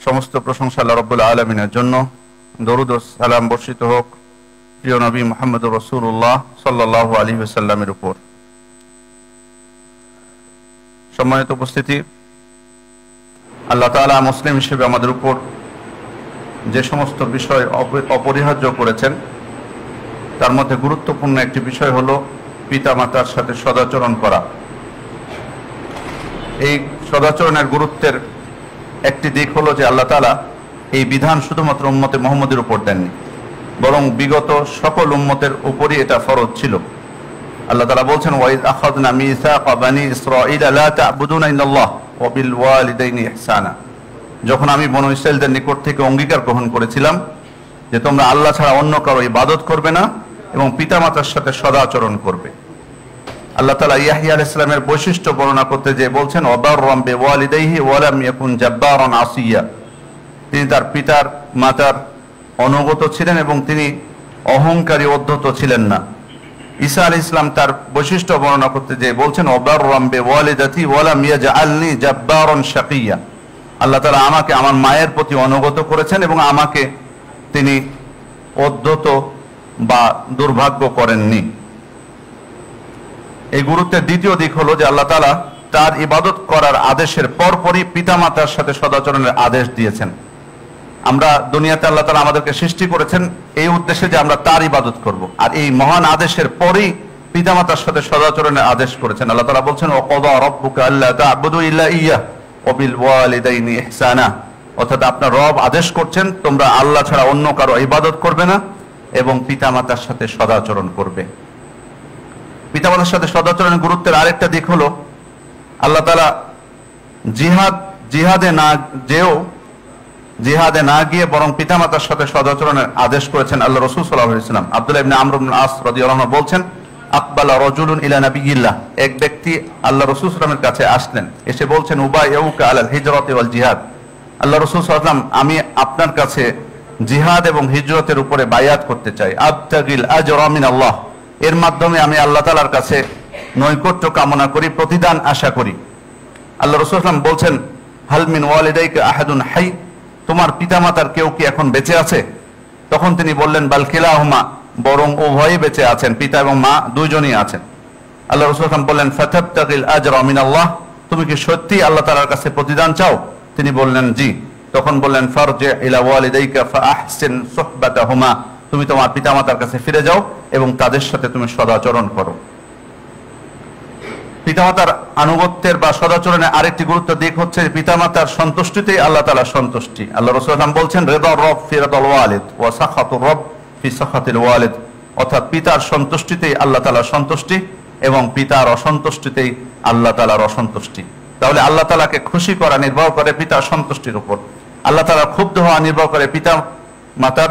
সমস্ত প্রশংসা আল্লাহ রাব্বুল আলামিনের জন্য। দরুদ ও সালাম বর্ষিত হোক প্রিয় নবী মুহাম্মদুর রাসূলুল্লাহ সাল্লাল্লাহু আলাইহি ওয়াসাল্লামের উপর। সম্মানিত উপস্থিতি, আল্লাহ তাআলা মুসলিম হিসেবে আমাদের উপর যে সমস্ত বিষয় অপরিহার্য করেছেন তার মধ্যে গুরুত্বপূর্ণ একটি বিষয় হলো পিতামাতার সাথে সদাচরণ করা। এই সদাচরণের গুরুত্বের একটি দিক হলো যে আল্লাহ তাআলা এই বিধান শুধুমাত্র উম্মতে মুহাম্মদের উপর দেননি, বরং বিগত সকল উম্মতের উপরই এটা ফরজ ছিল। আল্লাহ তাআলা বলছেন, ওয়াইদ আখাযনা মিসাকা বানি ইসরাঈলা লা তা'বুদুনা ইল্লাল্লাহ ওয়া বিল ওয়ালিদাইনি ইহসানা। যখন আমি বনী ইসরাঈলদের নিকট থেকে অঙ্গীকার গ্রহণ করেছিলাম যে তোমরা আল্লাহ ছাড়া অন্য কারো ইবাদত করবে না এবং পিতামাতার সাথে সদাচরণ করবে। আল্লাহ তাআলা ইয়াহইয়া আলাইহিস সালামের বৈশিষ্ট্য বর্ণনা করতে যে বলছেন, ওয়াবাররাম বিওয়ালিদাইহি ওয়া লাম ইয়াকুন জাব্বারান আসিয়া। তিনি তার পিতার মাতার অনুগত ছিলেন এবং তিনি অহংকারী অধ্যত ছিলেন না। ঈসা আলাইহিস সালাম তার বৈশিষ্ট্য বর্ণনা করতে যে বলছেন, ওয়াবাররাম বিওয়ালিদাতি ওয়া লাম ইয়াজআলনি জাব্বারান শাকিয়া। আল্লাহ তাআলা আমাকে আমার মায়ের প্রতি অনুগত করেছেন এবং আমাকে তিনি অধ্যত বা দুর্ভাগ্য করেননি। এই গুরুত্বের দ্বিতীয় দিক হলো যে আল্লাহ তাআলা তার ইবাদত করার আদেশের পরপরই পিতামাতার সাথে সদাচরণের আদেশ দিয়েছেন। আমরা দুনিয়াতে আল্লাহ তাআলা আমাদেরকে সৃষ্টি করেছেন এই উদ্দেশ্যে যে আমরা তার ইবাদত করব, আর এই মহান আদেশের পরেই পিতামাতার সাথে সদাচরণের আদেশ করেছেন। আল্লাহ তাআলা বলছেন, ওয়াকাদা রাব্বুকা আল্লা তা'বুদু ইল্লা ইয়্যাহু ওয়া বিল ওয়ালিদাইনি ইহসানা। অর্থাৎ আপনার রব আদেশ করছেন তোমরা আল্লাহ ছাড়া অন্য কারো ইবাদত করবে না এবং পিতামাতার সাথে সদাচরণ করবে। পিতামাতার সাথে সদাচরণের গুরুত্বের আরেকটা দিক হলো আল্লাহ তাআলা জিহাদে না গিয়ে বরং পিতামাতার সাথে সদাচরণের আদেশ করেছেন। আল্লাহ রাসূল সাল্লাল্লাহু আলাইহি ওয়াসাল্লাম আব্দুল্লাহ ইবনে আমর ইবনে আস রাদিয়াল্লাহু আনহু বলছেন, আকবালা রাজুলুন ইলা নাবিয়্যিল্লাহ। এক ব্যক্তি আল্লাহ রাসূল সাল্লাল্লাহু আলাইহি ওয়াসাল্লামের কাছে আসলেন, এসে বলছেন, উবাইউকা আলাল হিজরাতি ওয়াল জিহাদ। আল্লাহ রাসূল সাল্লাল্লাহু আলাইহি ওয়াসাল্লাম, আমি আপনার কাছে জিহাদ এবং হিজরতের উপরে বায়াত করতে চাই। আবতাগিল আজরা মিনাল্লাহ। এর মাধ্যমে আমি আল্লাহ তাআলার কাছে নৈকট্য কামনা করি, প্রতিদান আশা করি। আল্লাহ রাসূল সাল্লাল্লাহু আলাইহি ওয়াসাল্লাম বলছেন, হাল মিন ওয়ালিদাইকা আহাদুন হাই। তোমার পিতামাতার কেউ কি এখন বেঁচে আছে? তখন তিনি বললেন, বাল কিলাহুমা। বরং উভয়ই বেঁচে আছেন, পিতা এবং মা দুইজনই আছেন। আল্লাহ রাসূল সাল্লাল্লাহু আলাইহি ওয়াসাল্লাম বললেন, ফাতাবতাগিল আজরা মিনাল্লাহ। তুমি কি সত্যি আল্লাহ তাআলার কাছে প্রতিদান চাও? তিনি বললেন, জি। তখন বললেন, ফারজি ইলা ওয়ালিদাইকা ফাআহসিন সুহবাতাহুমা। তুমি তোমার পিতামাতার কাছে ফিরে যাও এবং তাদের সাথে তুমি সদাচরণ করো। পিতামাতার আনুগত্যের বা সদাচরণের আরেকটি গুরুত্ব দিক হচ্ছে পিতামাতার সন্তুষ্টিতেই আল্লাহ তাআলার সন্তুষ্টি। আল্লাহ রাসূল সাল্লাল্লাহু আলাইহি ওয়াসাল্লাম বলছেন, রিদার রব ফি রিদাল ওয়ালিদ ওয়া সাখাতুর রব ফি সাখাতিল ওয়ালিদ। অর্থাৎ পিতার সন্তুষ্টিতেই আল্লাহ তাআলার সন্তুষ্টি এবং পিতার অসন্তুষ্টিতেই আল্লাহ তাআলার অসন্তুষ্টি। তাহলে আল্লাহ তাআলাকে খুশি করা নির্ভর করে পিতার সন্তুষ্টির উপর, আল্লাহ তাআলা ক্ষুব্ধ হওয়া নির্ভর করে পিতা মাতার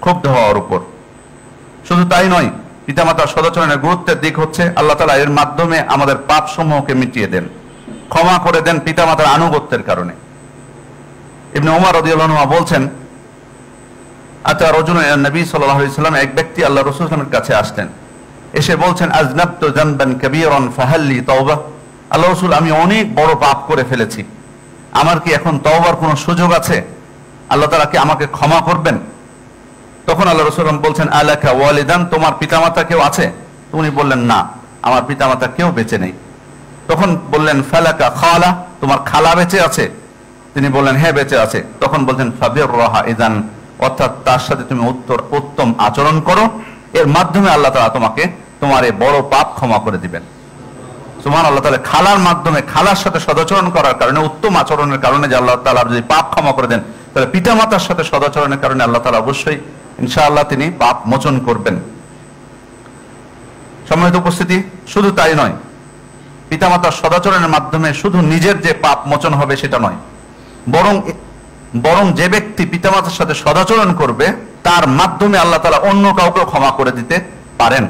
ক্ষুব্ধ হওয়ার উপর। শুধু তাই নয়, পিতামাতার সদাচরণের গুরুত্বের দিক হচ্ছে আল্লাহ তাআলা এর মাধ্যমে আমাদের পাপ সমূহকে মিটিয়ে দেন, ক্ষমা করে দেন পিতামাতার আনুগত্যের কারণে। ইবনে ওমর রাদিয়াল্লাহু আনহু বলছেন, আতা রাজুলুন ইলা নবী সাল্লাল্লাহু আলাইহি ওয়াসাল্লাম। এক ব্যক্তি আল্লাহ রাসূল সাল্লাল্লাহু আলাইহি ওয়াসাল্লামের কাছে আসলেন, এসে বলছেন, আযনাবতু যানবান কাবীরান ফাহাল্লি তাওবা। আল্লাহ রাসূল, আমি অনেক বড় পাপ করে ফেলেছি, আমার কি এখন তওবার কোনো সুযোগ আছে? আল্লাহ তাআলা কি আমাকে ক্ষমা করবেন? তখন আল্লাহ রাসূল বলছেন, আলাকা ওয়ালিদান। তোমার পিতামাতা কেউ আছে? উনি বললেন, না, আমার পিতামাতা কেউ বেঁচে নেই। তখন বললেন, ফালাকা খালা। তোমার খালা বেঁচে আছে? তিনি বললেন, হ্যাঁ বেঁচে আছে। তখন বলছেন, ফাবিররাহা ইযান। অর্থাৎ তার সাথে তুমি উত্তম আচরণ করো, এর মাধ্যমে আল্লাহ তাআলা তোমাকে তোমার এই বড় পাপ ক্ষমা করে দিবেন। সুবহানাল্লাহ। আল্লাহ তাআলা খালার মাধ্যমে, খালার সাথে সদাচরণ করার কারণে, উত্তম আচরণের কারণে যে আল্লাহ তাআলা যদি পাপ ক্ষমা করে দেন, তাহলে পিতামাতার সাথে সদাচরণের কারণে আল্লাহ তাআলা অবশ্যই ইনশাআল্লাহ তিনি পাপ মোচন করবেন। সম্মানিত উপস্থিতি, শুধু তাই নয়, পিতামাতার সদাচরণের মাধ্যমে শুধু নিজের যে পাপ মোচন হবে সেটা নয়, বরং যে ব্যক্তি পিতামাতার সাথে সদাচরণ করবে তার মাধ্যমে আল্লাহ তাআলা অন্য কাউকে ক্ষমা করে দিতে পারেন।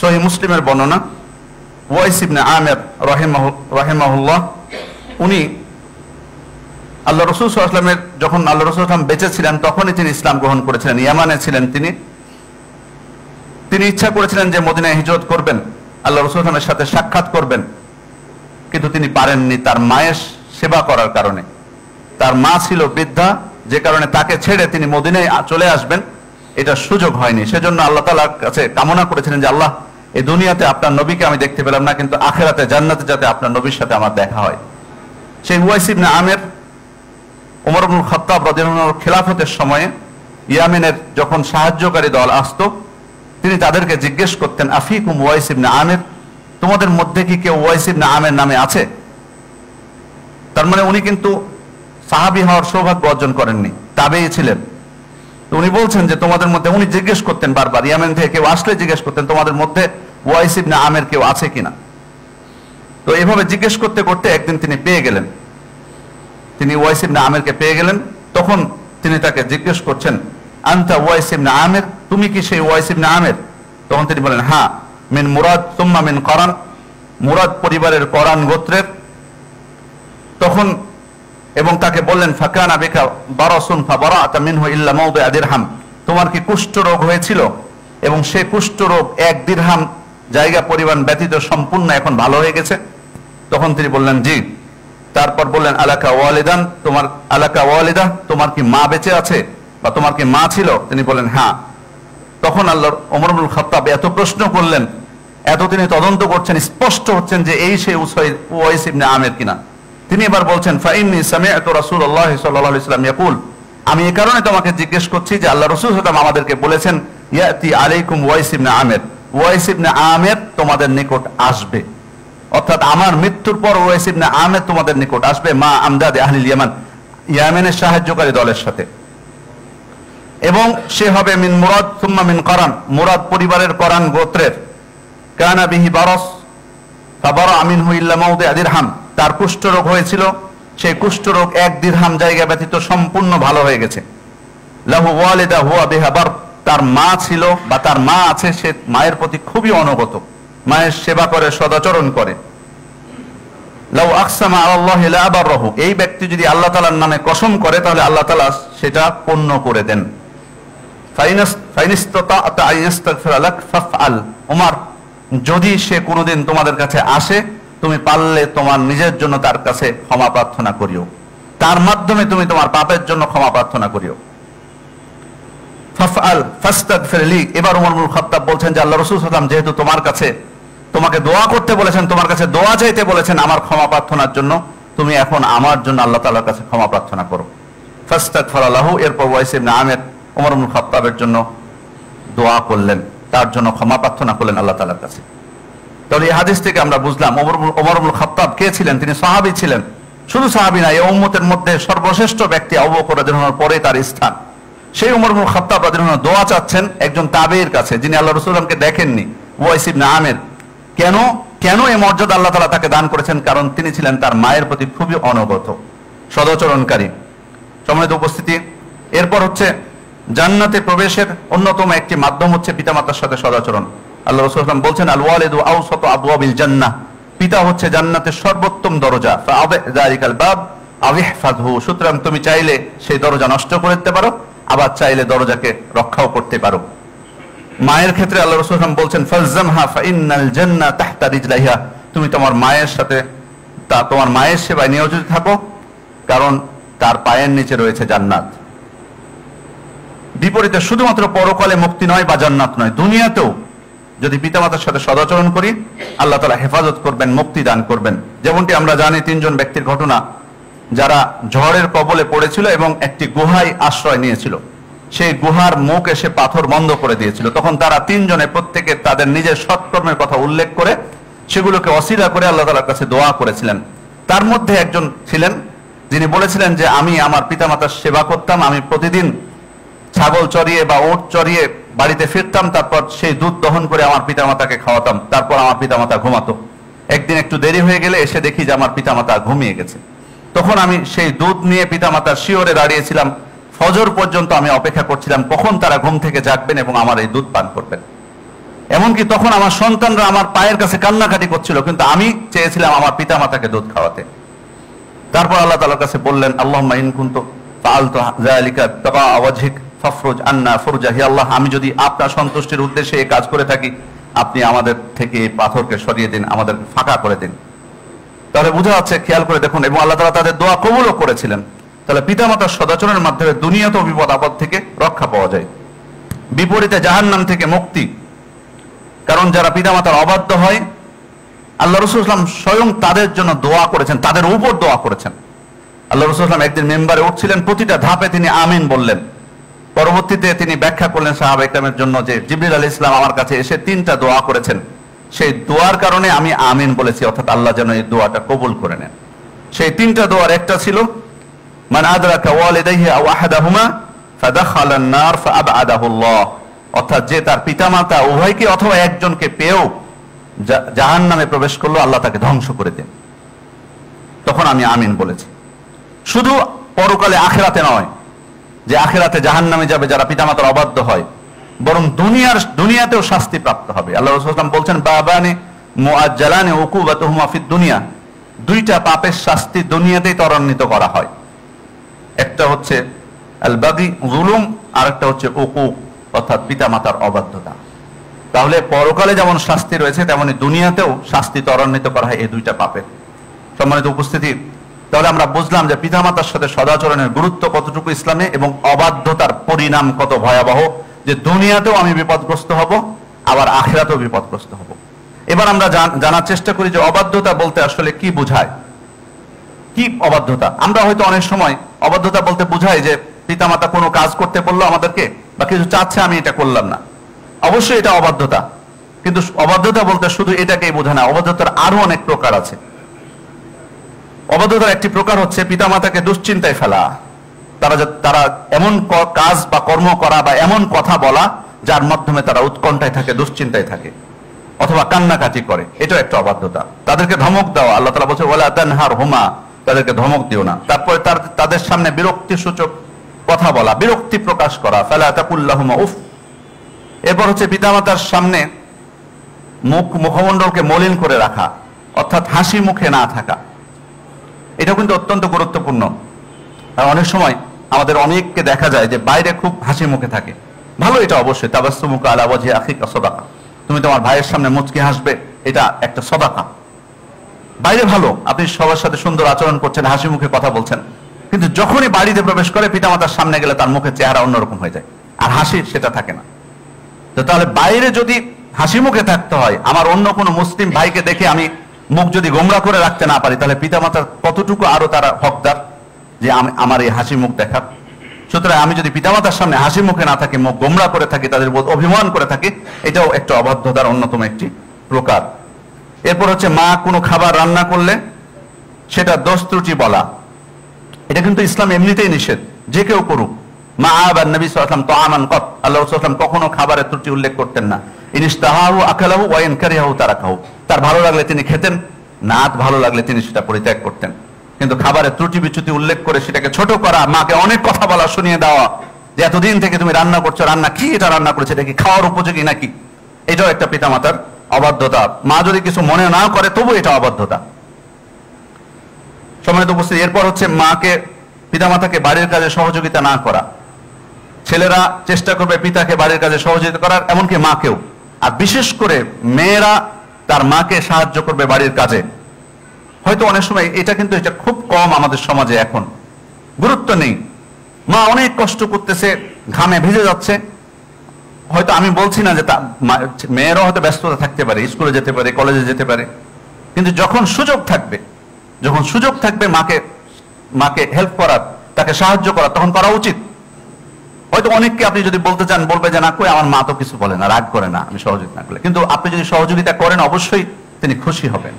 সহিহ মুসলিমের বর্ণনা, ওয়াইস ইবনে আমির রাহিমাহুল্লাহ, উনি আল্লাহ রাসূল সাল্লাল্লাহু আলাইহি ওয়াসাল্লামের যখন আল্লাহ রাসূল সাল্লাল্লাহু আলাইহি ওয়াসাল্লাম বেঁচে ছিলেন তখনই তিনি ইসলাম গ্রহণ করেছিলেন। ইয়ামানে ছিলেন তিনি ইচ্ছা করেছিলেন যে মদিনায় হিজরত করবেন, আল্লাহ রাসূল সাল্লাল্লাহু আলাইহি ওয়াসাল্লামের সাথে সাক্ষাৎ করবেন, কিন্তু তিনি পারেননি তার মায়ের সেবা করার কারণে। তার মা ছিল বৃদ্ধা, যে কারণে তাকে ছেড়ে তিনি মদিনায় চলে আসবেন, এটা সুযোগ হয়নি। সেজন্য আল্লাহ তাআলার কাছে কামনা করেছিলেন যে আল্লাহ, এই দুনিয়াতে আপনার নবীকে আমি দেখতে পেলাম না, কিন্তু আখিরাতে জান্নাতে যাতে আপনার নবীর সাথে আমার দেখা হয়। সেই উওয়াইস ইবনে আমের ওমর ইবনুল খাত্তাব রাদিয়াল্লাহু আনহুর খেলাফতের সময়ে ইয়ামেনের যখন সাহায্যকারী দল আসতো, তিনি তাদেরকে জিজ্ঞেস করতেন, আফিকুম উওয়াইস ইবনে আমের, তোমাদের মধ্যে কি কেউ উওয়াইস ইবনে আমের নামে আছে? তার মানে উনি কিন্তু সাহাবী হওয়ার সৌভাগ্য অর্জন করেননি, তাবেঈ ছিলেন। তো উনি বলছেন যে তোমাদের মধ্যে, উনি জিজ্ঞেস করতেন বারবার, ইয়ামেন থেকে কেউ আসলে জিজ্ঞেস করতেন তোমাদের মধ্যে উওয়াইস ইবনে আমের কেউ আছে কিনা। তো এভাবে জিজ্ঞেস করতে করতে একদিন তিনি পেয়ে গেলেন, তিনি উওয়াইস ইবনে আমেরকে পেয়ে গেলেন। তখন তিনি তাকে জিজ্ঞেস করছেন, আনতা উওয়াইস ইবনে আমের, তুমি কি সেই উওয়াইস ইবনে আমের? তখন তিনি বলেন, হ্যাঁ। মিন মুরাদ সুম্মা মিন করান, মুরাদ পরিবারের করান গোত্রের। তখন এবং তাকে বললেন, ফাকানা বিকা বারাসুন ফাবারাতা মিনহু ইল্লা মাওদিআ দিরহাম, তোমার কি কুষ্ঠ রোগ হয়েছিল এবং সেই কুষ্ঠ রোগ 1 দিরহাম জায়গা পরিমাণ ব্যতীত সম্পূর্ণ এখন ভালো হয়ে গেছে? তখন তিনি বললেন, জি। তারপর বললেন, আলাকা ওয়ালিদান, তোমার আলাকা ওয়ালিদা, তোমার কি মা বেঁচে আছে বা তোমার কি মা ছিল? তিনি বলেন, হ্যাঁ। তখন আল্লাহর ওমর ইবনুল খাত্তাব এত প্রশ্ন করলেন, এত তিনি তদন্ত করছেন, স্পষ্ট হচ্ছেন যে এই সেই উওয়াইস ইবনে আমের কিনা। তিনি এবার বলছেন, ফাইন্নী সামিআতু রাসূলুল্লাহ সাল্লাল্লাহু আলাইহি ওয়াসাল্লাম ইয়াকুল, আমি এই কারণে তোমাকে জিজ্ঞেস করছি যে আল্লাহ রাসূল সাল্লাল্লাহু আলাইহি ওয়াসাল্লাম আমাদেরকে বলেছেন, ইয়াতি আলাইকুম উওয়াইস ইবনে আমের, উওয়াইস ইবনে আমের তোমাদের নিকট আসবে, অর্থাৎ আমার মৃত্যুর পর উওয়াইস ইবনে আমের তোমাদের নিকট আসবে, মা আমদাদে আহলিল ইয়ামান, ইয়ামেনের সাহায্যকারী দলের সাথে। এবং সে হবে মিন মুরাদ সুম্মা মিন করান, মুরাদ পরিবারের করান গোত্রের। কানা বিহি বারাস ফাবারা মিনহু ইল্লা মাওদিআ দিরহাম, তার কুষ্ঠ রোগ হয়েছিল, সেই কুষ্ঠ রোগ 1 দিরহাম জায়গা ব্যতীত সম্পূর্ণ ভালো হয়ে গেছে। লাহু ওয়ালিদা হুয়া বিহা বার, তার মা ছিল বা তার মা আছে, সে মায়ের প্রতি খুবই অনুগত, মায়ের সেবা করে, সদাচরণ করে। লাউ আকসামা আলাল্লাহি লা আবারহু, এই ব্যক্তি যদি আল্লাহ তাআলার নামে কসম করে তাহলে আল্লাহ তাআলা সেটা পূর্ণ করে দেন। ফাইনিস্তাতা আইয়াস্তাগফিরা লাক ফাফআল, ওমর, যদি সে কোনোদিন তোমাদের কাছে আসে, তুমি পারলে তোমার নিজের জন্য তার কাছে ক্ষমা প্রার্থনা করিও, তার মাধ্যমে তুমি তোমার পাপের জন্য ক্ষমা প্রার্থনা করিও। ফাফআল ফাস্তাগফির লি, এবার ওমর ইবনুল খাত্তাব বলছেন যে আল্লাহ রাসূল সাল্লাল্লাহু আলাইহি ওয়াসাল্লাম যেহেতু তোমার কাছে, তোমাকে দোয়া করতে বলেছেন, তোমার কাছে দোয়া চাইতে বলেছেন আমার ক্ষমা প্রার্থনার জন্য, তুমি এখন আমার জন্য আল্লাহ তাআলার কাছে ক্ষমা প্রার্থনা করো। ফাস্তাগফারা লাহু, এরপর উওয়াইস ইবনে আমের ওমর ইবনুল খাত্তাবের জন্য দোয়া করলেন, তার জন্য ক্ষমা প্রার্থনা করলেন আল্লাহ তাআলার কাছে। তাহলে এই হাদিস থেকে আমরা বুঝলাম ওমর ইবনুল খাত্তাব কে ছিলেন? তিনি সাহাবী ছিলেন। শুধু সাহাবী না, এই উম্মতের মধ্যে সর্বশ্রেষ্ঠ ব্যক্তি আবু বকর রাদিয়াল্লাহু আনহুর পরে তার স্থান। সেই ওমর ইবনুল খাত্তাব রাদিয়াল্লাহু আনহু দোয়া চাচ্ছেন একজন তাবেঈর কাছে, যিনি আল্লাহ রাসূলুল্লাহ সাল্লাল্লাহু আলাইহি ওয়াসাল্লামকে দেখেননি, উওয়াইস ইবনে আমের। কেন এই মর্যাদা আল্লাহ তাআলা তাকে দান করেছেন? কারণ তিনি ছিলেন তার মায়ের প্রতি খুবই অনুগত, সদাচরণকারী। সম্মানিত উপস্থিতি, এরপর হচ্ছে জান্নাতে প্রবেশের অন্যতম একটি মাধ্যম হচ্ছে পিতামাতার সাথে সদাচরণ। আল্লাহ রাসূল সাল্লাল্লাহু আলাইহি ওয়াসাল্লাম বলছেন, আল ওয়ালিদু আওসাতু আবওয়াবিল জান্নাহ, পিতা হচ্ছে জান্নাতের সর্বোত্তম দরজা। ফাআবি যালিকাল বাব আও ইহফাযহু, সুতরাং তুমি চাইলে সেই দরজা নষ্ট করে দিতে পারো, আবার চাইলে দরজাকে রক্ষাও করতে পারো। মায়ের ক্ষেত্রে আল্লাহ রাসূল সাল্লাল্লাহু আলাইহি ওয়াসাল্লাম বলছেন, ফালজামহা ফাইন্নাল জান্নাহ তাহতা রিজলাইহা, তুমি তোমার মায়ের সাথে তোমার মায়ের সেবায় নিয়োজিত থাকো, কারণ তার পায়ের নিচে রয়েছে জান্নাত। বিপরীতে শুধুমাত্র পরকালে মুক্তি নয় বা জান্নাত নয়, দুনিয়াতেও যদি পিতামাতার সাথে সদাচরণ করি আল্লাহ তাআলা হেফাজত করবেন, মুক্তি দান করবেন। যেমনটি আমরা জানি 3 জন ব্যক্তির ঘটনা, যারা ঝড়ের কবলে পড়েছিল এবং একটি গুহায় আশ্রয় নিয়েছিল। সেই গুহার মুখ এসে পাথর বন্ধ করে দিয়েছিল। তখন তারা 3 জনে প্রত্যেকে তাদের নিজের সৎকর্মের কথা উল্লেখ করে সেগুলোকে অস্বীকার করে আল্লাহ তাআলার কাছে দোয়া করেছিলেন। তার মধ্যে একজন ছিলেন যিনি বলেছিলেন যে আমি আমার পিতামাতার সেবা করতাম, আমি প্রতিদিন ছাগল চড়িয়ে বা ওট চড়িয়ে বাড়িতে ফিরতাম, তারপর সেই দুধ দহন করে আমার পিতামাতাকে খাওয়াতাম, তারপর আমার পিতামাতা ঘুমাতো। একদিন একটু দেরি হয়ে গেলে এসে দেখি যে আমার পিতামাতা ঘুমিয়ে গেছে। তখন আমি সেই দুধ নিয়ে পিতামাতার শিয়রে দাঁড়িয়েছিলাম, ফজর পর্যন্ত আমি অপেক্ষা করছিলাম কখন তারা ঘুম থেকে জাগবেন এবং আমার এই দুধ পান করবেন। এমনকি তখন আমার সন্তানরা আমার পায়ের কাছে কান্নাকাটি করছিল, কিন্তু আমি চেয়েছিলাম আমার পিতামাতাকে দুধ খাওয়াতে। তারপর আল্লাহ তাআলার কাছে বললেন, আল্লাহুম্মা ইন কুনতু ফাআলতু যালিকা তাবা ওয়াজহিক ফাফরুজ আন্না ফুরজা, হে আল্লাহ, আমি যদি আপনার সন্তুষ্টির উদ্দেশ্যে এই কাজ করে থাকি, আপনি আমাদের থেকে এই পাথরকে সরিয়ে দিন, আমাদেরকে ফাঁকা করে দিন। তাহলে বোঝা যাচ্ছে, খেয়াল করে দেখুন, এবং আল্লাহ তাআলা তাদের দোয়া কবুলও করেছিলেন। তাহলে পিতামাতার সদাচরণের মাধ্যমে দুনিয়াতেও বিপদ আপদ থেকে রক্ষা পাওয়া যায়। বিপরীতে জাহান্নাম থেকে মুক্তি, কারণ যারা পিতামাতার অবাধ্য হয়, আল্লাহ রাসূল সাল্লাল্লাহু আলাইহি ওয়াসাল্লাম স্বয়ং তাদের জন্য দোয়া করেছেন, তাদের উপর দোয়া করেছেন। আল্লাহ রাসূল সাল্লাল্লাহু আলাইহি ওয়াসাল্লাম একদিন মেম্বারে উঠছিলেন, প্রতিটা ধাপে তিনি আমিন বললেন। পরবর্তীতে তিনি ব্যাখ্যা করলেন সাহাবা ইকরামের জন্য যে জিবরিল আলাইহিস সালাম আমার কাছে এসে 3টা দোয়া করেছেন, সেই দোয়ার কারণে আমি আমিন বলেছি, অর্থাৎ আল্লাহ যেন এই দোয়াটা কবুল করে নেন। সেই 3টা দোয়ার একটা ছিল মান আদরাকা ওয়ালিদাইহি আও আহাদাহুমা ফাদাখালান নার ফাআবআদাহুল্লাহ, অর্থাৎ যে তার পিতামাতা উভয়কে অথবা একজনকে পেয়েও জাহান্নামে প্রবেশ করলো, আল্লাহ তাকে ধ্বংস করে দেন। তখন আমি আমিন বলেছি। শুধু পরকালে আখিরাতে নয়, যে আখিরাতে জাহান্নামে যাবে যারা পিতামাতার অবাধ্য হয়, বরং দুনিয়াতেও শাস্তি প্রাপ্ত হবে। আল্লাহ রাসূল সাল্লাল্লাহু আলাইহি ওয়াসাল্লাম বলছেন বাবানি মুআজ্জালানি উকুবাতুহুমা ফিদ দুনিয়া, 2টা পাপের শাস্তি দুনিয়াতেই ত্বরান্বিত করা হয়। একটা হচ্ছে আল বাগি জুলুম, আর একটা হচ্ছে উকুক অর্থাৎ পিতামাতার অবাধ্যতা। তাহলে পরকালে যেমন শাস্তি রয়েছে তেমনি দুনিয়াতেও শাস্তি ত্বরান্বিত করা হয় এই 2টা পাপের। সম্মানিত উপস্থিতি, তাহলে আমরা বুঝলাম যে পিতামাতার সাথে সদাচরণের গুরুত্ব কতটুকু ইসলামে, এবং অবাধ্যতার পরিণাম কত ভয়াবহ, যে দুনিয়াতেও আমি বিপদগ্রস্ত হব, আবার আখিরাতেও বিপদগ্রস্ত হব। এবার আমরা জানার চেষ্টা করি যে অবাধ্যতা বলতে আসলে কি বোঝায়। কি অবাধ্যতা? আমরা হয়তো অনেক সময় অবাধ্যতা বলতে বোঝাই যে পিতামাতা কোনো কাজ করতে বললো আমাদেরকে, বা কিছু চাচ্ছে আমি এটা করলাম না, অবশ্যই এটা অবাধ্যতা। কিন্তু অবাধ্যতা বলতে শুধু এটাকেই বোঝায় না, অবাধ্যতার আরো অনেক প্রকার আছে। অবাধ্যতার একটি প্রকার হচ্ছে পিতামাতাকে দুশ্চিন্তায় ফেলা, তারা এমন কাজ বা কর্ম করা বা এমন কথা বলা যার মাধ্যমে তারা উৎকণ্ঠায় থাকে, দুশ্চিন্তায় থাকে, অথবা কান্নাকাটি করে, এটাও একটা অবাধ্যতা। তাদেরকে ধমক দেওয়া, আল্লাহ তাআলা বলছে ওয়ালা তানহারহুমা, তাদেরকে ধমক দিও না। তারপরে তাদের সামনে বিরক্তি সূচক কথা বলা, বিরক্তি প্রকাশ করা, ফালা তাকুল্লাহুমা উফ। এরপর হচ্ছে পিতামাতার সামনে মুখমণ্ডলকে মলিন করে রাখা, অর্থাৎ হাসি মুখে না থাকা। এটা কিন্তু অত্যন্ত গুরুত্বপূর্ণ। আর অনেক সময় আমাদের অনেককে দেখা যায় যে বাইরে খুব হাসি মুখে থাকে, ভালো, এটা অবশ্যই, তাবাসসুমুকা আলা ওয়াজহি আখিকা সাদাকা, তুমি তোমার ভাইয়ের সামনে মুচকি হাসবে, এটা একটা সাদাকা। বাইরে ভালো, আপনি সবার সাথে সুন্দর আচরণ করছেন, হাসি মুখে কথা বলছেন, কিন্তু যখনই বাড়িতে প্রবেশ করে পিতামাতার সামনে গেলে তার মুখের চেহারা অন্যরকম হয়ে যায়, আর হাসি সেটা থাকে না। তো তাহলে বাইরে যদি হাসি মুখে থাকতে হয়, আমার অন্য কোনো মুসলিম ভাইকে দেখে আমি মুখ যদি গোমরা করে রাখতে না পারি, তাহলে পিতামাতার কতটুকু আরো তারা হকদার যে আমার এই হাসি মুখ দেখার। সুতরাং আমি যদি পিতামাতার সামনে হাসি মুখে না থাকি, মুখ গোমরা করে থাকি, তাদের বোধ অভিমান করে থাকি, এটাও একটা অবাধ্যতার অন্যতম একটি প্রকার। এরপর হচ্ছে মা কোনো খাবার রান্না করলে সেটা দোষ ত্রুটি বলা, এটা কিন্তু ইসলাম এমনিতেই নিষেধ, যে কেউ করুক। মা আবার নবী সাল্লাল্লাহু আলাইহি ওয়াসাল্লাম তাআমান কত, আল্লাহ রাসূল সাল্লাল্লাহু আলাইহি ওয়াসাল্লাম কখনো খাবারের ত্রুটি উল্লেখ করতেন না। ইনইশতাহাহু আকালাহু ওয়া ইন কারিহাহু তারাকাহু, তার ভালো লাগলে তিনি খেতেন, না ভালো লাগলে তিনি সেটা পরিত্যাগ করতেন। কিন্তু খাবারের ত্রুটি বিচ্যুতি উল্লেখ করে সেটাকে ছোট করা, মাকে অনেক কথা বলা, শুনিয়ে দেওয়া যে এতদিন থেকে তুমি রান্না করছো, রান্না কি, এটা রান্না করেছে, এটা কি খাওয়ার উপযোগী নাকি, এটাও একটা পিতামাতার অবাধ্যতা। মা যদি কিছু মনে না করে তবু এটা অবাধ্যতা। সম্মানিত উপস্থিতি, এরপর হচ্ছে পিতামাতাকে বাড়ির কাজে সহযোগিতা না করা। ছেলেরা চেষ্টা করবে পিতাকে বাড়ির কাজে সহযোগিতা করার, এমনকি মাকেও। আর বিশেষ করে মেয়েরা তার মাকে সাহায্য করবে বাড়ির কাজে। হয়তো অনেক সময় এটা খুব কম আমাদের সমাজে, এখন গুরুত্ব নেই। মা অনেক কষ্ট করতেছে, ঘামে ভিজে যাচ্ছে, হয়তো আমি বলছি না যে মেয়েরাও হয়তো ব্যস্ততা থাকতে পারে, স্কুলে যেতে পারে, কলেজে যেতে পারে, কিন্তু যখন সুযোগ থাকবে মাকে হেল্প করার, তাকে সাহায্য করা, তখন করা উচিত। হয়তো অনেককে আপনি যদি বলতে চান, বলবে যে না, কই আমার মা তো কিছু বলে না, রাগ করে না আমি সহযোগিতা না করলে। কিন্তু আপনি যদি সহযোগিতা করেন, অবশ্যই তিনি খুশি হবেন,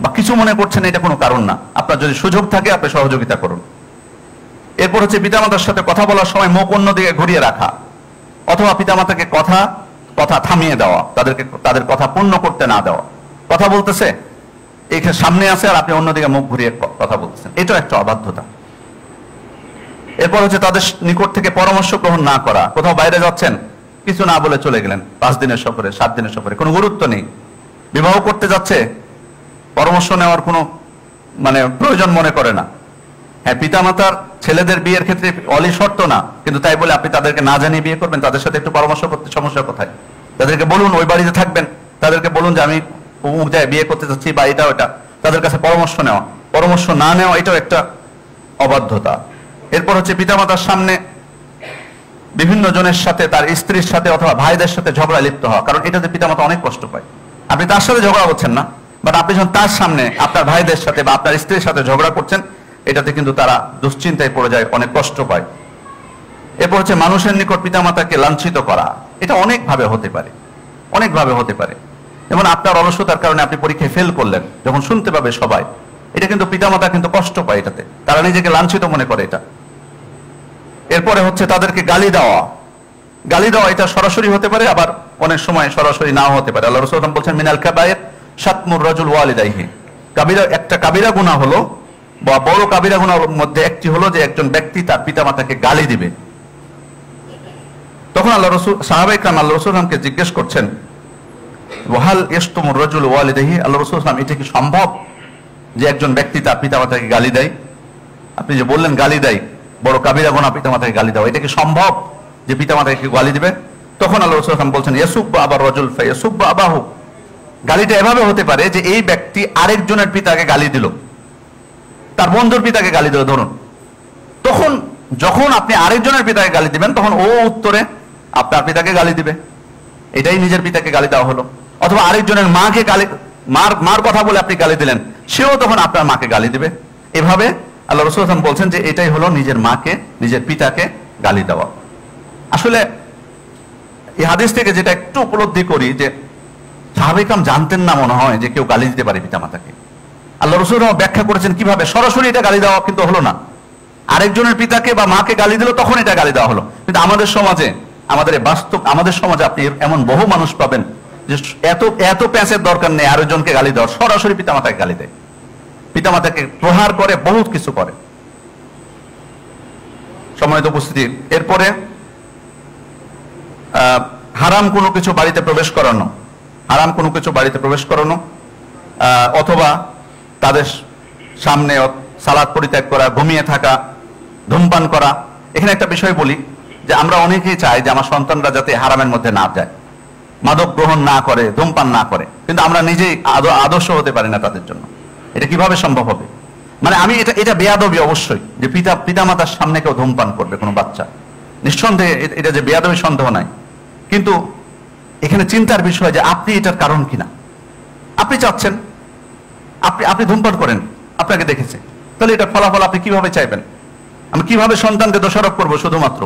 বা কিছু মনে করছেন এটা কোনো কারণ না। আপনার যদি সুযোগ থাকে আপনি সহযোগিতা করুন। এরপর হচ্ছে পিতামাতার সাথে কথা বলার সময় মুখ অন্যদিকে ঘুরিয়ে রাখা, অথবা পিতামাতাকে কথা থামিয়ে দেওয়া, তাদের কথা পূর্ণ করতে না দেওয়া। কথা বলতেছে, এখানে সামনে আছে আর আপনি অন্যদিকে মুখ ঘুরিয়ে কথা বলতেছেন, এটাও একটা অবাধ্যতা। এরপর হচ্ছে তাদের নিকট থেকে পরামর্শ গ্রহণ না করা। কোথাও বাইরে যাচ্ছেন, কিছু না বলে চলে গেলেন, 5 দিনের সফরে, 7 দিনের সফরে, কোনো গুরুত্ব নেই। বিবাহ করতে যাচ্ছে, পরামর্শ নেওয়ার কোনো প্রয়োজন মনে করে না। হ্যাঁ, পিতামাতার ছেলেদের বিয়ের ক্ষেত্রে অলি শর্ত না, কিন্তু তাই বলে আপনি তাদেরকে না জানিয়ে বিয়ে করবেন? তাদের সাথে একটু পরামর্শ করতে সমস্যা কোথায়? তাদেরকে বলুন ওই বাড়িতে থাকবেন, তাদেরকে বলুন যে আমি অমুক জায়গায় বিয়ে করতে চাচ্ছি, বা এটা ওটা, তাদের কাছে পরামর্শ নেওয়া। পরামর্শ না নেওয়া, এটাও একটা অবাধ্যতা। এরপর হচ্ছে পিতামাতার সামনে বিভিন্ন জনের সাথে, তার স্ত্রীর সাথে অথবা ভাইদের সাথে ঝগড়া লিপ্ত হওয়া, কারণ এটাতে পিতামাতা অনেক কষ্ট পায়। আপনি তার সাথে ঝগড়া করছেন না, বাট আপনি যখন তার সামনে আপনার ভাইদের সাথে বা আপনার স্ত্রীর সাথে ঝগড়া করছেন, এটাতে কিন্তু তারা দুশ্চিন্তায় পড়ে যায়, অনেক কষ্ট পায়। এরপর হচ্ছে মানুষের নিকট পিতামাতাকে লাঞ্ছিত করা। এটা অনেকভাবে হতে পারে, অনেকভাবে হতে পারে। যেমন আপনার অলসতার কারণে আপনি পরীক্ষায় ফেল করলেন, যখন শুনতে পাবে সবাই, এটা কিন্তু পিতামাতা কিন্তু কষ্ট পায়, এটাতে তারা নিজেকে লাঞ্ছিত মনে করে এটা। এরপরে হচ্ছে তাদেরকে গালি দেওয়া। গালি দেওয়া এটা সরাসরি হতে পারে, আবার অনেক সময় সরাসরি নাও হতে পারে। আল্লাহ রাসূল বলছেন মিনাল কাবায়ের শাতমুর রাজুল ওয়ালিদাইহি। কাবিরা, একটা কাবিরা গুনাহ হলো বা বড় কাবিরা গুনাহর মধ্যে একটি হলো যে একজন ব্যক্তি তার পিতামাতাকে গালি দিবে। তখন আল্লাহ রাসূল, সাহাবায়ে কেরাম আল্লাহ রাসূলকে জিজ্ঞেস করছেন ওয়াহাল ইয়াশতুমুর রাজুল ওয়ালিদাইহি, আল্লাহ রাসূল এটা কি সম্ভব যে একজন ব্যক্তি তার পিতামাতাকে গালি দেয়? আপনি যে বললেন গালি দেয়, বড় কাবিরা গুনাহ পিতামাতাকে গালি দেওয়া, এটা কি সম্ভব যে পিতামাতাকে গালি দিবে? তখন আল্লাহ রাসূল বলছেন ইয়াসুব্বু আবার রাজুল ফায়াসুব্বু আবাহু। গালিটা এভাবে হতে পারে যে এই ব্যক্তি আরেকজনের পিতাকে গালি দিল, তার বন্ধুর পিতাকে গালি দিল ধরুন, তখন যখন আপনি আরেকজনের পিতাকে গালি দিবেন তখন ও উত্তরে আপনার পিতাকে গালি দিবে, এটাই নিজের পিতাকে গালি দেওয়া হলো। অথবা আরেকজনের মাকে গালি, মার কথা বলে আপনি গালি দিলেন, সেও তখন আপনার মাকে গালি দিবে। এভাবে আল্লাহ রাসূল বলছেন যে এটাই হলো নিজের মাকে, নিজের পিতাকে গালি দেওয়া। আসলে এই হাদিস থেকে যেটা একটু উপলব্ধি করি যে সাহাবায়ে কেরাম জানতেন না মনে হয় যে কেউ গালি দিতে পারে পিতামাতাকে। আল্লাহ রাসূল ব্যাখ্যা করেছেন কিভাবে, সরাসরি এটা গালি দেওয়া কিন্তু হলো না, আরেকজনের পিতাকে বা মাকে গালি দিল তখন এটা গালি দেওয়া হলো। কিন্তু আমাদের সমাজে, আমাদের বাস্তব আমাদের সমাজে আপনি এমন বহু মানুষ পাবেন যে এত এত প্যাঁচের দরকার নেই আরেকজনকে গালি দেওয়ার, সরাসরি পিতামাতাকে গালি দেয়, পিতামাতাকে প্রহার করে, বহুত কিছু করে। সম্মানিত উপস্থিতি, এরপরে হারাম কোনো কিছু বাড়িতে প্রবেশ করানো, হারাম কোনো কিছু বাড়িতে প্রবেশ করানো, অথবা তাদের সামনে সালাত পরিত্যাগ করা, ঘুমিয়ে থাকা, ধূমপান করা। এখানে একটা বিষয় বলি যে আমরা অনেকেই চাই যে আমার সন্তানরা যাতে হারামের মধ্যে না যায়, মাদক গ্রহণ না করে, ধূমপান না করে, কিন্তু আমরা নিজেই আদর্শ হতে পারি না তাদের জন্য। এটা কিভাবে সম্ভব হবে? মানে আমি এটা বেয়াদবি অবশ্যই যে পিতামাতার সামনে কেউ ধূমপান করবে কোনো বাচ্চা, নিঃসন্দেহে এটা যে বেয়াদবি সন্দেহ নাই। কিন্তু এখানে চিন্তার বিষয় যে আপনি এটার কারণ কিনা। আপনি চাচ্ছেন, আপনি ধূমপান করেন, আপনাকে দেখেছে, তাহলে এটা ফলাফল আপনি কিভাবে চাইবেন? আমি কিভাবে সন্তানকে দোষারোপ করবো শুধুমাত্র?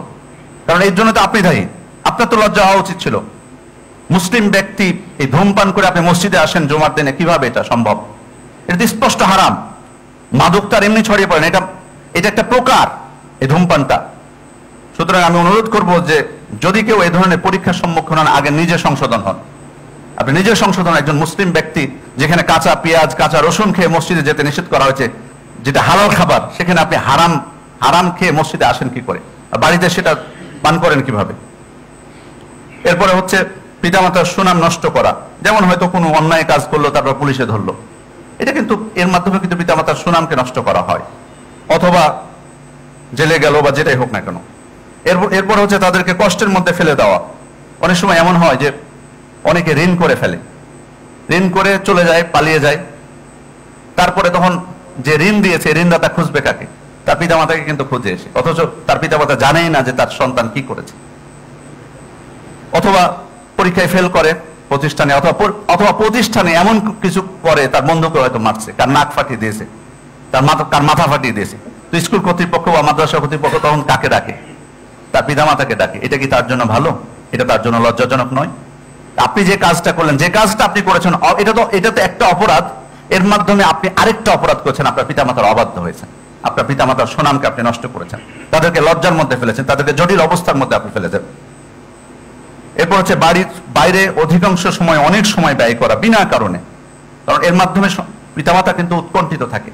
কারণ এর জন্য তো আপনি দায়ী, আপনার তো লজ্জা হওয়া উচিত ছিল। মুসলিম ব্যক্তি এই ধূমপান করে আপনি মসজিদে আসেন জুমার দিনে, কিভাবে এটা সম্ভব? এটা স্পষ্ট হারাম। মাদক তার এমনি ছড়িয়ে পড়েন, এটা একটা প্রকার এই ধূমপানটা। সুতরাং আমি অনুরোধ করব যে যদি কেউ এই ধরনের পরীক্ষার সম্মুখীন হন, আগে নিজে সংশোধন হন। আপনি নিজের সংশোধন, একজন মুসলিম ব্যক্তি যেখানে কাঁচা পেঁয়াজ, কাঁচা রসুন খেয়ে মসজিদে যেতে নিষেধ করা হয়েছে, যেটা হালাল খাবার, সেখানে আপনি হারাম খেয়ে মসজিদে আসেন কি করে? বাড়িতে সেটা পান করেন কিভাবে? এরপরে হচ্ছে পিতামাতার সুনাম নষ্ট করা, যেমন হয়তো কোনো অন্যায় কাজ করলো তারপর পুলিশে ধরলো, এটা কিন্তু এর মাধ্যমে কিন্তু পিতামাতার সুনামকে নষ্ট করা হয়, অথবা জেলে গেল বা যেটাই হোক না কেন। এরপর হচ্ছে তাদেরকে কষ্টের মধ্যে ফেলে দেওয়া। অনেক সময় এমন হয় যে অনেকে ঋণ করে ফেলে, ঋণ করে চলে যায়, পালিয়ে যায়, তারপরে তখন যে ঋণ দিয়েছে ঋণদাতা খুঁজবে কাকে? তার পিতামাতাকে কিন্তু খুঁজে এসে, অথচ তার পিতামাতা জানেই না যে তার সন্তান কি করেছে। অথবা পরীক্ষায় ফেল করে প্রতিষ্ঠানে, অথবা প্রতিষ্ঠানে এমন কিছু করে তার বন্ধুকে হয়তো মারছে, কার নাক ফাটিয়ে দিয়েছে, কার মাথা ফাটিয়ে দিয়েছে। তো স্কুল কর্তৃপক্ষ বা মাদ্রাসা কর্তৃপক্ষ তখন কাকে ডাকে? তার পিতামাতাকে ডাকে। এটা কি তার জন্য ভালো? এটা তার জন্য লজ্জাজনক নয়? আপনি যে কাজটা করলেন, যে কাজটা আপনি করেছেন, এটা তো একটা অপরাধ, এর মাধ্যমে আপনি আরেকটা অপরাধ করেছেন, আপনার পিতামাতার অবাধ্য হয়েছেন, আপনার পিতামাতার সুনামকে আপনি নষ্ট করেছেন, তাদেরকে লজ্জার মধ্যে ফেলেছেন, তাদেরকে জটিল অবস্থার মধ্যে আপনি ফেলেছেন। এরপর হচ্ছে বাড়ির বাইরে অধিকাংশ সময় অনেক সময় ব্যয় করা বিনা কারণে, কারণ এর মাধ্যমে পিতামাতা কিন্তু উৎকণ্ঠিত থাকে,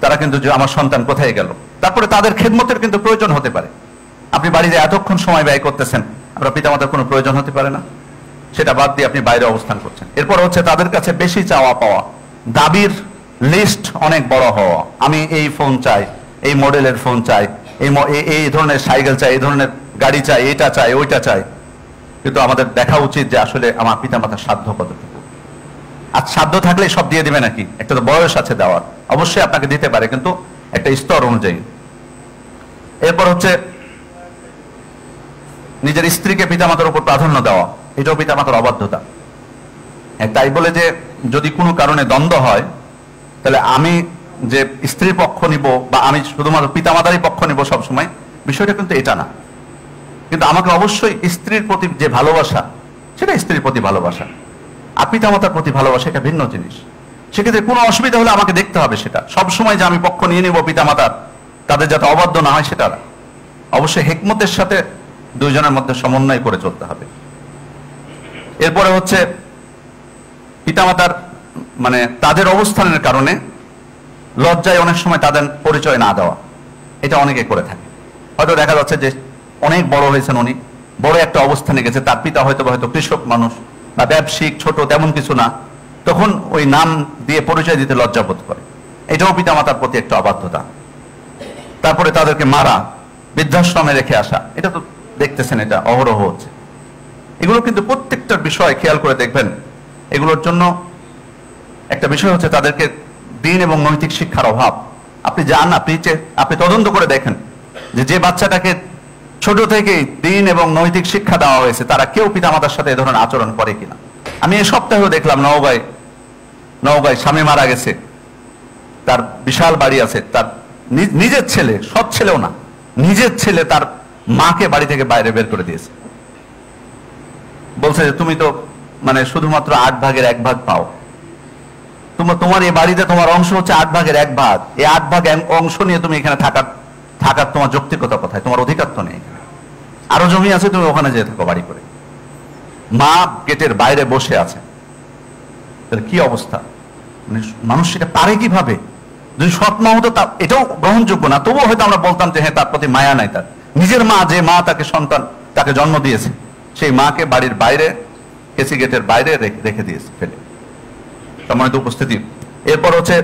তারা কিন্তু যে আমার সন্তান কোথায় গেল। তারপরে তাদের খেদমতের কিন্তু প্রয়োজন হতে পারে, আপনি বাড়িতে এতক্ষণ সময় ব্যয় করতেছেন, আপনার পিতামাতার কোনো প্রয়োজন হতে পারে না, সেটা বাদ দিয়ে আপনি বাইরে অবস্থান করছেন। এরপর হচ্ছে তাদের কাছে বেশি চাওয়া পাওয়া, দাবির লিস্ট অনেক বড় হওয়া, আমি এই ফোন চাই, এই মডেলের ফোন চাই, এই ধরনের সাইকেল চাই, এই ধরনের গাড়ি চাই, এটা চাই, ওইটা চাই। কিন্তু আমাদের দেখা উচিত যে আসলে আমার পিতামাতার সাধ্য কতটুকু। আর সাধ্য থাকলে সব দিয়ে দিবে নাকি? একটা তো বয়স আছে দেওয়ার, অবশ্যই আপনাকে দিতে পারে, কিন্তু একটা স্তর অনুযায়ী। এরপর হচ্ছে নিজের স্ত্রীকে পিতামাতার উপর প্রাধান্য দেওয়া, এটাও পিতামাতার অবাধ্যতা। তাই বলে যে যদি কোনো কারণে দ্বন্দ্ব হয় তাহলে আমি যে স্ত্রীর পক্ষ নিব বা আমি শুধুমাত্র পিতামাতারই পক্ষ নিব সবসময়, বিষয়টা কিন্তু এটা না। কিন্তু আমাকে অবশ্যই স্ত্রীর প্রতি যে ভালোবাসা, সেটা স্ত্রীর প্রতি ভালোবাসা, আর পিতামাতার প্রতি ভালোবাসা এটা ভিন্ন জিনিস। সেক্ষেত্রে কোনো অসুবিধা হলে আমাকে দেখতে হবে সেটা। সবসময় যে আমি পক্ষ নিয়ে নিব পিতামাতার, তাদের যাতে অবাধ্য না হয় সেটা না। অবশ্যই হিকমতের সাথে দুইজনের মধ্যে সমন্বয় করে চলতে হবে। এরপরে হচ্ছে পিতামাতার মানে তাদের অবস্থানের কারণে লজ্জায় অনেক সময় তাদের পরিচয় না দেওয়া, এটা অনেকে করে থাকে। হয়তো দেখা যাচ্ছে যে অনেক বড় হয়েছেন উনি, বড় একটা অবস্থানে গেছে, তার পিতা হয়তো কৃষক মানুষ বা ব্যবসায়িক ছোট তেমন কিছু না, তখন ওই নাম দিয়ে পরিচয় দিতে লজ্জা বোধ করে, এটাও পিতামাতার প্রতি একটা অবাধ্যতা। তারপরে তাদেরকে মারা, বৃদ্ধাশ্রমে রেখে আসা, এটা তো দেখতেছেন এটা অহরহ হচ্ছে। এগুলো কিন্তু প্রত্যেকটার বিষয় খেয়াল করে দেখবেন, এগুলোর জন্য একটা বিষয় হচ্ছে তাদেরকে দিন এবং নৈতিক শিক্ষার অভাব। আপনি যান, আপনি তদন্ত করে দেখেন যে বাচ্চাটাকে ছোট থেকেই দিন এবং নৈতিক শিক্ষা দেওয়া হয়েছে, তারা কেউ পিতামাতার সাথে এ ধরনের আচরণ করে কিনা। আমি এই সপ্তাহেও দেখলাম নওগাঁয় স্বামী মারা গেছে, তার বিশাল বাড়ি আছে, তার নিজের ছেলে, সৎ ছেলেও না, নিজের ছেলে তার মাকে বাড়ি থেকে বাইরে বের করে দিয়েছে। বলছে যে তুমি তো মানে শুধুমাত্র 8/1 পাও, তোমার এই বাড়িতে তোমার অংশ হচ্ছে 8/1, এই 8 অংশ নিয়ে তুমি এখানে থাকার তোমার যৌক্তিকতা কোথায়? তোমার অধিকার তো নেই। আরো জমি আছে, তুমি ওখানে যেয়ে থাকো বাড়ি করে। মা গেটের বাইরে বসে আছে, কি অবস্থা! মানে মানুষ সেটা পারে কিভাবে? যদি সৎ মা হতো এটাও গ্রহণযোগ্য না, তবুও হয়তো আমরা বলতাম যে হ্যাঁ, তার প্রতি মায়া নাই। তার নিজের মা, যে মা তাকে জন্ম দিয়েছে, সেই মাকে বাড়ির বাইরে, কেসি গেটের বাইরে রেখে দিয়েছে ফেলে। সম্মানিত উপস্থিতি, এরপর হচ্ছে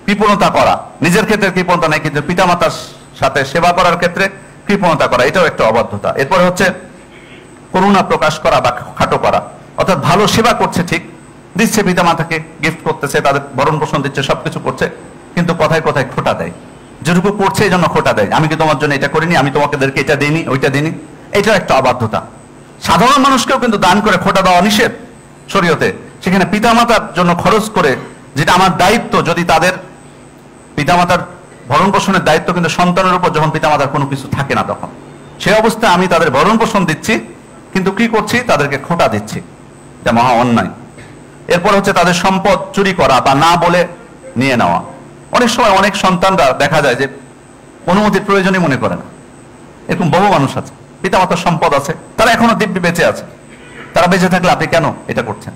কৃপণতা করা, নিজের ক্ষেত্রে কৃপণতা নাই কিন্তু পিতামাতার সাথে সেবা করার ক্ষেত্রে কৃপণতা করা, এটাও একটা অবাধ্যতা। এরপর হচ্ছে করুণা প্রকাশ করা বা খাটো করা, অর্থাৎ ভালো সেবা করছে, ঠিক দিচ্ছে, পিতামাতাকে গিফট করতেছে, তাদের ভরণ পোষণ দিচ্ছে, সবকিছু করছে, কিন্তু কথায় কথায় খোঁটা দেয়। যেটুকু করছে এই জন্য খোঁটা দেয়, আমি কি তোমার জন্য এটা করিনি, আমি তোমাদেরকে এটা দিইনি, ওইটা দিইনি, এটাও একটা অবাধ্যতা। সাধারণ মানুষকেও কিন্তু দান করে খোঁটা দেওয়া নিষেধ শরীয়তে। সেখানে পিতামাতার জন্য খরচ করে, যেটা আমার দায়িত্ব, যদি তাদের পিতামাতার ভরণ পোষণের দায়িত্ব কিন্তু সন্তানের উপর, যখন পিতামাতার কোনো কিছু থাকে না তখন, সেই অবস্থায় আমি তাদের ভরণ পোষণ দিচ্ছি, কিন্তু কি করছি? তাদেরকে খোঁটা দিচ্ছি, এটা মহা অন্যায়। এরপর হচ্ছে তাদের সম্পদ চুরি করা বা না বলে নিয়ে নেওয়া। অনেক সময় অনেক সন্তানরা দেখা যায় যে অনুমতির প্রয়োজনই মনে করে না, এরকম বহু মানুষ আছে, পিতামাতার সম্পদ আছে, তারা এখনো দিব্যি বেঁচে আছে, তারা বেঁচে থাকলে আপনি কেন এটা করছেন?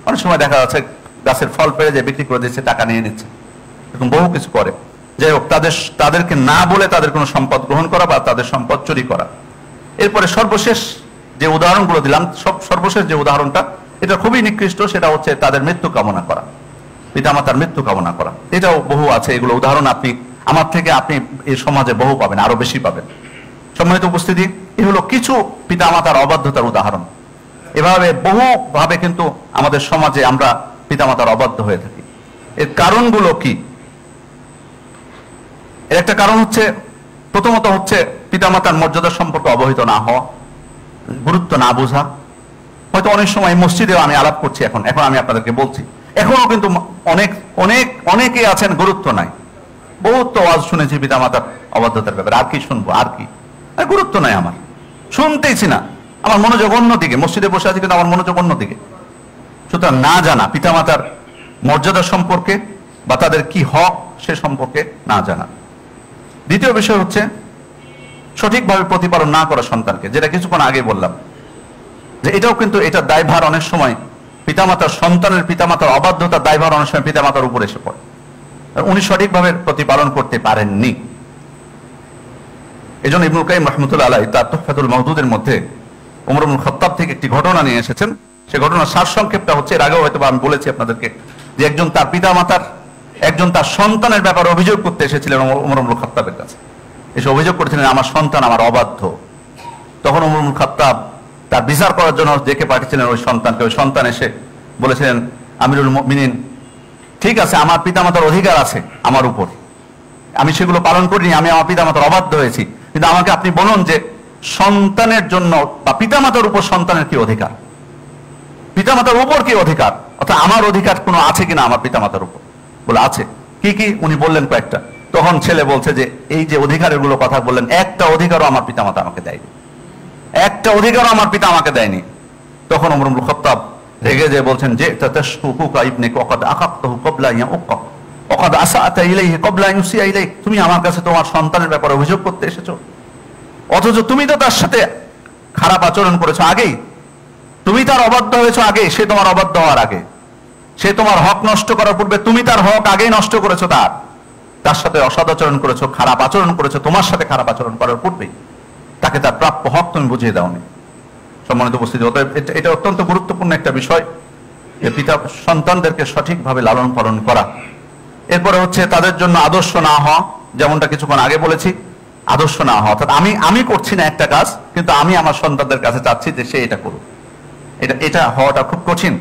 অনেক সময় দেখা যাচ্ছে গাছের ফল পেড়ে যে বিক্রি করে দিচ্ছে, টাকা নিয়ে নিচ্ছে, এরকম বহু কিছু করে। যাই হোক, তাদেরকে না বলে তাদের কোনো সম্পদ গ্রহণ করা বা তাদের সম্পদ চুরি করা। এরপরে সর্বশেষ যে উদাহরণগুলো দিলাম, সর্বশেষ যে উদাহরণটা, এটা খুবই নিকৃষ্ট, সেটা হচ্ছে তাদের মৃত্যু কামনা করা, পিতামাতার মৃত্যু কামনা করা। এটাও বহু আছে, এগুলো উদাহরণ আপনি আমার থেকে আপনি এই সমাজে বহু পাবেন, আরো বেশি পাবেন। সম্মানিত উপস্থিতি, এই হলো কিছু পিতামাতার অবাধ্যতার উদাহরণ। এভাবে বহুভাবে কিন্তু আমাদের সমাজে আমরা পিতামাতার অবাধ্য হয়ে থাকি। এর কারণগুলো কি? এর একটা কারণ হচ্ছে, প্রথমত হচ্ছে পিতামাতার মর্যাদা সম্পর্কে অবহিত না হওয়া, গুরুত্ব না বোঝা। হয়তো অনেক সময় মসজিদেও আমি আলাপ করছি, এখন আমি আপনাদেরকে বলছি, এখনো কিন্তু অনেকে আছেন গুরুত্ব নাই। বহুত তো আওয়াজ শুনেছি পিতামাতার অবাধ্যতার ব্যাপারে, আর কি শুনবো, আর কি, গুরুত্ব নাই, আমার শুনতেইছি না, আমার মনোযোগ অন্যদিকে, মসজিদে বসে আছি কিন্তু আমার মনোযোগ অন্যদিকে। সুতরাং না জানা পিতামাতার মর্যাদা সম্পর্কে বা তাদের কি হক সে সম্পর্কে না জানা। দ্বিতীয় বিষয় হচ্ছে সঠিকভাবে প্রতিপালন না করা সন্তানকে, যেটা কিছুক্ষণ আগে বললাম, যে এটাও কিন্তু এটার দায়ভার অনেক সময় পিতামাতার অবাধ্যতার দায়ভার অনেক সময় পিতামাতার উপর এসে পড়ে, উনি সঠিকভাবে প্রতিপালন করতে পারেননি। এজন্য ইবনুল কাইয়িম রাহমাতুল্লাহ আলাইহি তার তুহফাতুল মাওদুদের মধ্যে ওমর ইবনুল খাত্তাব থেকে একটি ঘটনা নিয়ে এসেছেন। সে ঘটনার সারসংক্ষেপটা হচ্ছে, এর আগেও হয়তো আমি বলেছি আপনাদেরকে, যে একজন তার সন্তানের ব্যাপারে অভিযোগ করতে এসেছিলেন ওমর ইবনুল খাত্তাবের কাছে। এসে অভিযোগ করেছিলেন, আমার সন্তান আমার অবাধ্য। তখন ওমর ইবনুল খাত্তাব তার বিচার করার জন্য ডেকে পাঠিয়েছিলেন ওই সন্তানকে। ওই সন্তান এসে বলেছিলেন, আমিরুল মুমিনিন, ঠিক আছে, আমার পিতামাতার অধিকার আছে আমার উপর, আমি সেগুলো পালন করিনি, আমি আমার পিতামাতার অবাধ্য হয়েছি, কিন্তু আমাকে আপনি বলুন যে সন্তানের জন্য বা পিতামাতার উপর সন্তানের কি অধিকার, পিতামাতার উপর কি অধিকার, অর্থাৎ আমার অধিকার কোনো আছে কিনা আমার পিতামাতার উপর? বলে আছে। কি কি? উনি বললেন কয়েকটা। তখন ছেলে বলছে যে এই যে অধিকারের গুলো কথা বললেন, একটা অধিকারও আমার পিতামাতা আমাকে দেয়নি, একটা অধিকারও আমার পিতা আমাকে দেয়নি। তখন ওমর ইবনে খাত্তাব রেগে যে বলছেন যে তাশকুকা ইবনিকা ওয়াকাদ আকাবতাহু ক্বাবলা আন ইয়াউক্কা ওয়াকাদ আসাতা ইলাইহি ক্বাবলা আন ইউসিয়া ইলাইক। তুমি আমার কাছে তোমার সন্তানের ব্যাপারে অভিযোগ করতে এসেছো, অথচ তুমি তো তার সাথে খারাপ আচরণ করেছো আগেই, তুমি তার অবাধ্য হয়েছো আগে, সে তোমার অবাধ্য হওয়ার আগে, সে তোমার হক নষ্ট করার পূর্বে তুমি তার হক আগেই নষ্ট করেছো, তার সাথে অসদাচরণ করেছো, খারাপ আচরণ করেছো তোমার সাথে খারাপ আচরণ করার পূর্বেই, তাকে তার প্রাপ্য হক তুমি বুঝিয়ে দাওনি। সম্মানিত উপস্থিতি, এটা অত্যন্ত গুরুত্বপূর্ণ একটা বিষয় যে পিতা সন্তানদেরকে সঠিকভাবে লালন পালন করা। এরপরে হচ্ছে তাদের জন্য আদর্শ না হওয়া, যেমনটা কিছুক্ষণ আগে বলেছি, আদর্শ না হওয়া, অর্থাৎ আমি করছি না একটা কাজ, কিন্তু আমি আমার সন্তানদের কাছে চাচ্ছি যে সে এটা করুক। এটা হওয়াটা খুব কঠিন,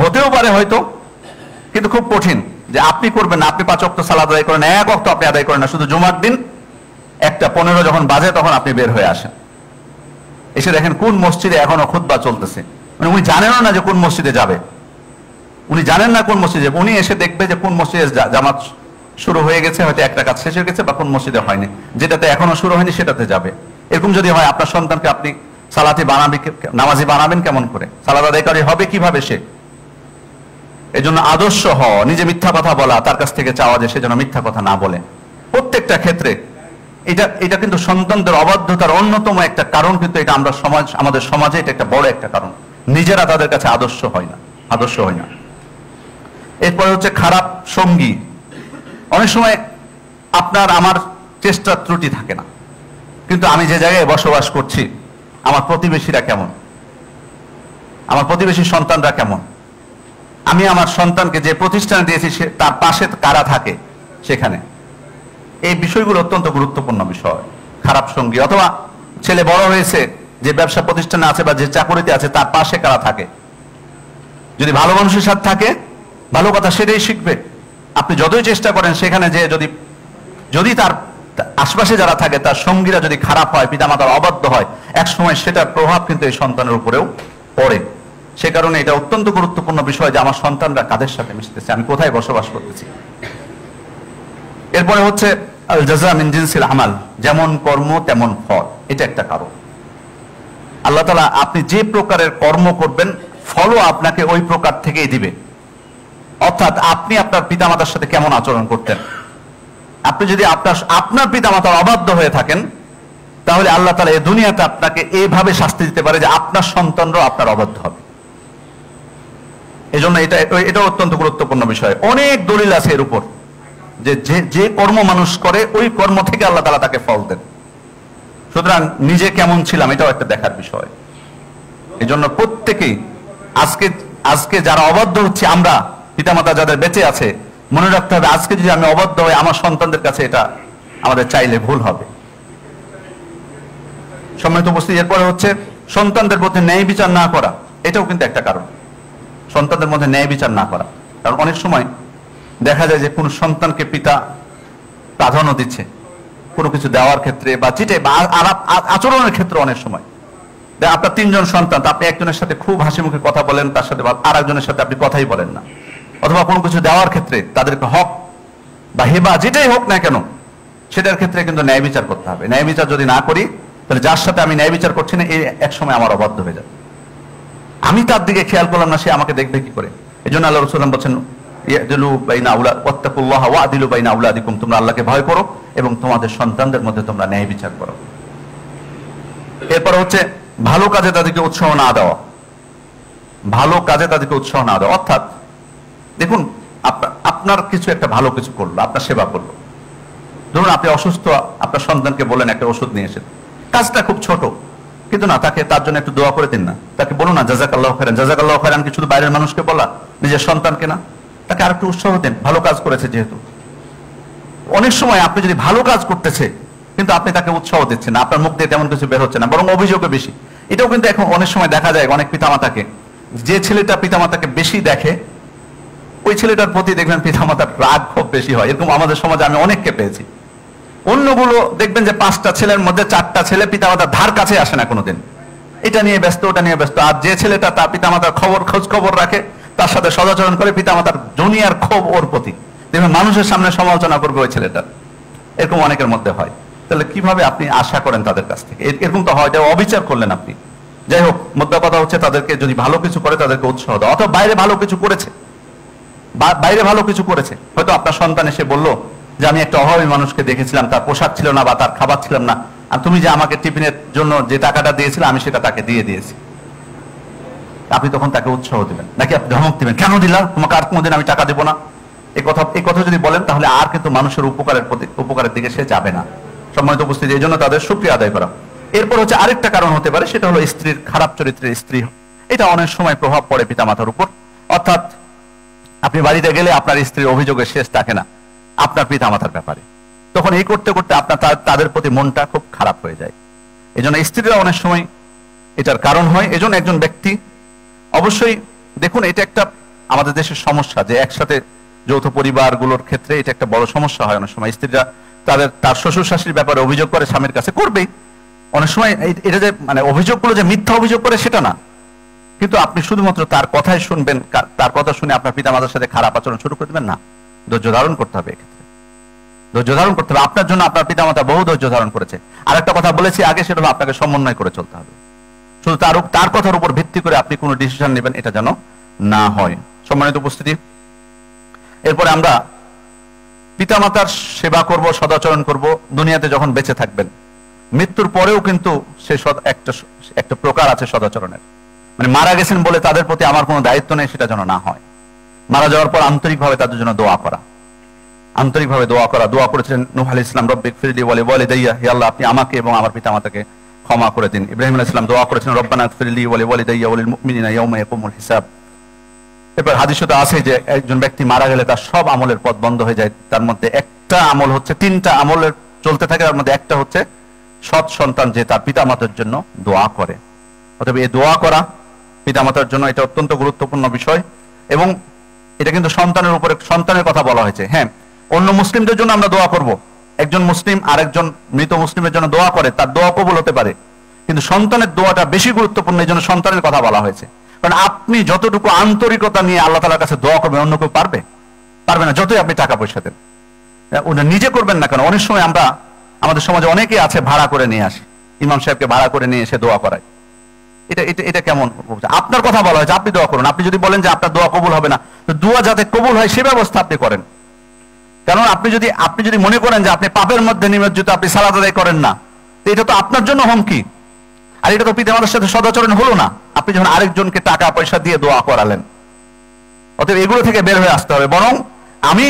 হতেও পারে হয়তো, কিন্তু খুব কঠিন যে আপনি করবেন না। আপনি 5 ওয়াক্ত সালাত আদায় করেন, 1 ওয়াক্ত আপনি আদায় করেন না, শুধু জুমার দিন 1:15 যখন বাজে তখন আপনি বের হয়ে আসেন, এসে দেখেন কোন মসজিদে এখনো খুতবা চলতেছে। মানে উনি জানেনও না যে কোন মসজিদে যাবে, উনি জানেন না কোন মসজিদে, উনি এসে দেখবে যে কোন মসজিদে জামাত শুরু হয়ে গেছে, হয়তো একটা কাজ শেষ হয়ে গেছে, বা কোন মসজিদে হয়নি, যেটাতে এখনো শুরু হয়নি সেটাতে যাবে। এরকম যদি হয়, আপনার সন্তানকে আপনি নামাজি বানাবেন কেমন করে? সালাত আদায়কারী হবে কিভাবে সে? এজন্য আদর্শ হওয়া, নিজে মিথ্যা কথা বলা, তার কাছ থেকে চাওয়া যে সে যেন মিথ্যা কথা না বলে প্রত্যেকটা ক্ষেত্রে। এটা কিন্তু সন্তানদের অবাধ্যতার অন্যতম একটা কারণ, কিন্তু এটা আমাদের সমাজে এটা একটা বড় একটা কারণ। নিজেরা তাদের কাছে আদর্শ হয় না। এরপরে হচ্ছে খারাপ সঙ্গী। অনেক সময় আপনার আমার চেষ্টার ত্রুটি থাকে না, কিন্তু আমি যে জায়গায় বসবাস করছি, আমার প্রতিবেশীরা কেমন, আমার প্রতিবেশীর সন্তানরা কেমন, আমি আমার সন্তানকে যে প্রতিষ্ঠানে দিয়েছি তার পাশে কারা থাকে সেখানে, এই বিষয়গুলো অত্যন্ত গুরুত্বপূর্ণ বিষয়। খারাপ সঙ্গী, অথবা ছেলে বড় হয়েছে, যে ব্যবসা প্রতিষ্ঠানে আছে বা যে চাকরিতে আছে তার পাশে কারা থাকে। যদি ভালো মানুষের সাথে থাকে, ভালো কথা সেটাই শিখবে। আপনি যতই চেষ্টা করেন সেখানে যে যদি তার আশপাশে যারা থাকে তার সঙ্গীরা যদি খারাপ হয়, পিতামাতার অবাধ্য হয়, এক সময় সেটার প্রভাব কিন্তু এই সন্তানের উপরেও পড়ে। সে কারণে এটা অত্যন্ত গুরুত্বপূর্ণ বিষয় যে আমার সন্তানরা কাদের সাথে মিশতেছে, আমি কোথায় বসবাস করতেছি। এরপরে হচ্ছে আল জাযা মিন জিনসিল আমাল, যেমন কর্ম তেমন ফল, এটা একটা কারণ। আল্লাহ তাআলা আপনি যে প্রকারের কর্ম করবেন ফলও আপনাকে ওই প্রকার থেকেই দিবে। অর্থাৎ আপনি আপনার পিতামাতার সাথে কেমন আচরণ করতেন, আপনি যদি আপনার পিতামাতার অবাধ্য হয়ে থাকেন, তাহলে আল্লাহ তাআলা এই দুনিয়াতে আপনাকে এইভাবে শাস্তি দিতে পারে যে আপনার সন্তানরাও আপনার অবাধ্য হবে। এজন্য এটা অত্যন্ত গুরুত্বপূর্ণ বিষয়। অনেক দলিল আছে এর উপর যে কর্ম মানুষ করে ওই কর্ম থেকে আল্লাহ তাআলা তাকে ফল দেন। সুতরাং নিজে কেমন ছিলাম এটাও একটা দেখার বিষয়। এজন্য প্রত্যেকেই আজকে যারা অবাধ্য হচ্ছে, আমরা পিতামাতা যাদের বেঁচে আছে, মনে রাখতে হবে আজকে যদি আমি অবাধ্য হই, আমার সন্তানদের কাছে এটা আমাদের চাইলে ভুল হবে। সম্মানিত উপস্থিতি, এরপরে হচ্ছে সন্তানদের প্রতি ন্যায় বিচার না করা, এটাও কিন্তু একটা কারণ। সন্তানদের মধ্যে ন্যায় বিচার না করা, কারণ অনেক সময় দেখা যায় যে কোন সন্তানকে পিতা প্রাধান্য দিচ্ছে কোনো কিছু দেওয়ার ক্ষেত্রে বা আচরণের ক্ষেত্রে। অনেক সময় আপনার 3 জন সন্তান, আপনি একজনের সাথে খুব হাসি মুখে কথা বলেন, তার সাথে আর একজনের সাথে আপনি কথাই বলেন না। অথবা কোনো কিছু দেওয়ার ক্ষেত্রে তাদেরকে হক বা হেবা যেটাই হোক না কেন, সেটার ক্ষেত্রে কিন্তু ন্যায় বিচার করতে হবে। ন্যায় বিচার যদি না করি, তাহলে যার সাথে আমি ন্যায় বিচার করছি না, এই এক সময় আমার অবাধ্য হয়ে যাবে। আমি তার দিকে খেয়াল করলাম না, সে আমাকে দেখবে কি করে? এই জন্য আল্লাহ রাসূল বলছেন, ইয়াদিলু বাইনা ওয়াত্তাকুল্লাহ ওয়াদিলু বাইনা আওলাদিকুম, তোমরা আল্লাহকে ভয় করো এবং তোমাদের সন্তানদের মধ্যে তোমরা ন্যায় বিচার করো। এরপর হচ্ছে ভালো কাজে তাদেরকে উৎসাহ না দেওয়া, অর্থাৎ দেখুন আপনার কিছু একটা ভালো কিছু করলো, আপনার সেবা করলো। ধরুন আপনি অসুস্থ, আপনার সন্তানকে বললেন একটা ওষুধ নিয়ে এসে, কাজটা খুব ছোট, কিন্তু না, তার জন্য একটু দোয়া করে দিন না, তাকে বলুন না জাযাকাল্লাহু খায়রান। জাযাকাল্লাহু খায়রান কি শুধু বাইরের মানুষকে বলা, নিজের সন্তানকে না, তাকে আরেকটু উৎসাহ দেন, ভালো কাজ করেছে যেহেতু। অনেক সময় আপনি যদি ভালো কাজ করতেছে কিন্তু আপনি তাকে উৎসাহ দিচ্ছেন না, আপনার মুখ দিয়ে তেমন কিছু বের হচ্ছে না, বরং অভিযোগও বেশি। এটাও কিন্তু এখন অনেক সময় দেখা যায় অনেক পিতামাতাকে, যে ছেলেটা পিতামাতাকে বেশি দেখে ওই ছেলেটার প্রতি দেখবেন পিতামাতার রাগ খুব বেশি হয়। এরকম আমাদের সমাজে আমি অনেককে পেয়েছি। অন্যগুলো দেখবেন যে 5টা ছেলের মধ্যে 4টা ছেলে পিতামাতার ধার কাছে আসে না কোনোদিন, এটা নিয়ে ব্যস্ত ওটা নিয়ে ব্যস্ত। আর যে ছেলেটা তার পিতামাতার খোঁজ খবর রাখে, তার সাথে সদাচরণ করে, পিতামাতার দুনিয়ার ক্ষোভ ওর প্রতি, দেখবেন মানুষের সামনে সমালোচনা করবে ওই ছেলেটার, এরকম অনেকের মধ্যে হয়। তাহলে কিভাবে আপনি আশা করেন তাদের কাছ থেকে? এরকম তো হয়, অবিচার করলেন আপনি। যাই হোক, মোদ্দা কথা হচ্ছে তাদেরকে যদি ভালো কিছু করে তাদেরকে উৎসাহ দাও, অথবা বাইরে ভালো কিছু করেছে, হয়তো আপনার সন্তান এসে বললো যে আমি একটা অভাবী মানুষকে দেখেছিলাম, তার পোশাক ছিল না বা তার খাবার ছিল না, আর তুমি যে আমাকে টিফিনের জন্য যে টাকাটা দিয়েছিলে আমি সেটা তাকে দিয়ে দিয়েছি। আপনি তখন তাকে উৎসাহ দিবেন নাকি আপনি ধমক দিবেন, কেন দিলা, তোমাকে আর কোনোদিন আমি টাকা দেবো না? এই কথা যদি বলেন তাহলে আর কিন্তু মানুষের উপকারের দিকে সে যাবে না। সম্মানিত উপস্থিতি, এই জন্য তাদের শুকরিয়া আদায় করা। এরপর হচ্ছে আরেকটা কারণ হতে পারে, সেটা হলো স্ত্রীর খারাপ চরিত্রের স্ত্রী। এটা অনেক সময় প্রভাব পড়ে পিতামাতার উপর। অর্থাৎ আপনি বাড়িতে গেলে আপনার স্ত্রীর অভিযোগের শেষ থাকে না আপনার পিতামাতার ব্যাপারে, তখন এই করতে করতে আপনার তাদের প্রতি মনটা খুব খারাপ হয়ে যায়। এই জন্য স্ত্রীরা অনেক সময় এটার কারণ হয়। এজন্য একজন ব্যক্তি অবশ্যই দেখুন, এটা একটা আমাদের দেশের সমস্যা যে একসাথে যৌথ পরিবারগুলোর ক্ষেত্রে এটা একটা বড় সমস্যা হয়। অনেক সময় স্ত্রীরা তার শ্বশুর শাশুড়ির ব্যাপারে অভিযোগ করে, স্বামীর কাছে করবেই। অনেক সময় এটা যে মানে অভিযোগগুলো যে মিথ্যা অভিযোগ করে সেটা না, কিন্তু আপনি শুধুমাত্র তার কথাই শুনবেন, তার কথা শুনে আপনার পিতামাতার সাথে খারাপ আচরণ শুরু করে দেবেন না। ধৈর্য ধারণ করতে হবে, এক্ষেত্রে ধৈর্য ধারণ করতে হবে। আপনার জন্য আপনার পিতামাতা বহু ধৈর্য ধারণ করেছে। আর একটা কথা বলেছি আগে, সেটা হলো আপনাকে সমন্বয় করে চলতে হবে। শুধু তার কথার উপর ভিত্তি করে আপনি কোনো ডিসিশন নেবেন, এটা যেন না হয়। সম্মানিত উপস্থিতি, এরপরে আমরা পিতামাতার সেবা করব, সদাচরণ করব দুনিয়াতে যখন বেঁচে থাকবেন। মৃত্যুর পরেও কিন্তু সে একটা প্রকার আছে সদাচরণের, মানে মারা গেছেন বলে তাদের প্রতি আমার কোনো দায়িত্ব নেই, সেটা যেন না হয়। মারা যাওয়ার পর আন্তরিকভাবে তাদের জন্য দোয়া করা, দোয়া করেছিলেন নূহ আলাইহিস সালাম, রব্বিক ফিরলি ওয়া লিওয়ালিদাইয়া, হে আল্লাহ আপনি আমাকে এবং আমার পিতামাতাকে ক্ষমা করে দিন। ইব্রাহিম আলাইহিস সালাম দোয়া করেছিলেন, রব্বানা ফিরলি ওয়া লিওয়ালিদাইয়া ওয়া লিল মুমিনিনা ইয়াওমা ইয়াকুমুল হিসাব। এরপর হাদিসে আছে যে একজন ব্যক্তি মারা গেলে তার সব আমলের পথ বন্ধ হয়ে যায়, তার মধ্যে একটা আমল হচ্ছে, 3টা আমলের চলতে থাকে, তার মধ্যে একটা হচ্ছে সৎ সন্তান যে তার পিতামাতার জন্য দোয়া করে। অতএব এই দোয়া করা পিতামাতার জন্য এটা অত্যন্ত গুরুত্বপূর্ণ বিষয়। এবং এটা কিন্তু সন্তানের কথা বলা হয়েছে। হ্যাঁ, অন্য মুসলিমদের জন্য আমরা দোয়া করব, একজন মুসলিম আর একজন মৃত মুসলিমের জন্য দোয়া করে, তার দোয়া কবুল হতে পারে, কিন্তু সন্তানের দোয়াটা বেশি গুরুত্বপূর্ণ, এই জন্য সন্তানের কথা বলা হয়েছে। কারণ আপনি যতটুকু আন্তরিকতা নিয়ে আল্লাহ তাআলার কাছে দোয়া করবেন, অন্য কেউ পারবে না, যতই আপনি টাকা পয়সা দেন। ওটা নিজে করবেন না কেন, অনেক সময় আমাদের সমাজে অনেকেই আছে ভাড়া করে নিয়ে আসে, ইমাম সাহেবকে ভাড়া করে নিয়ে এসে দোয়া করায়। এটা কেমন? আপনার কথা বলা হয়েছে, আপনি দোয়া করুন। আপনি যদি বলেন যে আপনার দোয়া কবুল হবে না, তো দোয়া যাতে কবুল হয় সে ব্যবস্থা আপনি করেন। কারণ আপনি যদি মনে করেন যে আপনি পাপের মধ্যে নিমজ্জিত, আপনি সালাত আদায় করেন না, তো এটা তো আপনার জন্য হুমকি, আর এটা তো পিতামাতার সাথে সদাচরণ হলো না। আপনি যখন আরেকজনকে টাকা পয়সা দিয়ে দোয়া করালেন। অতএব এগুলো থেকে বের হয়ে আসতে হবে। বরং আমি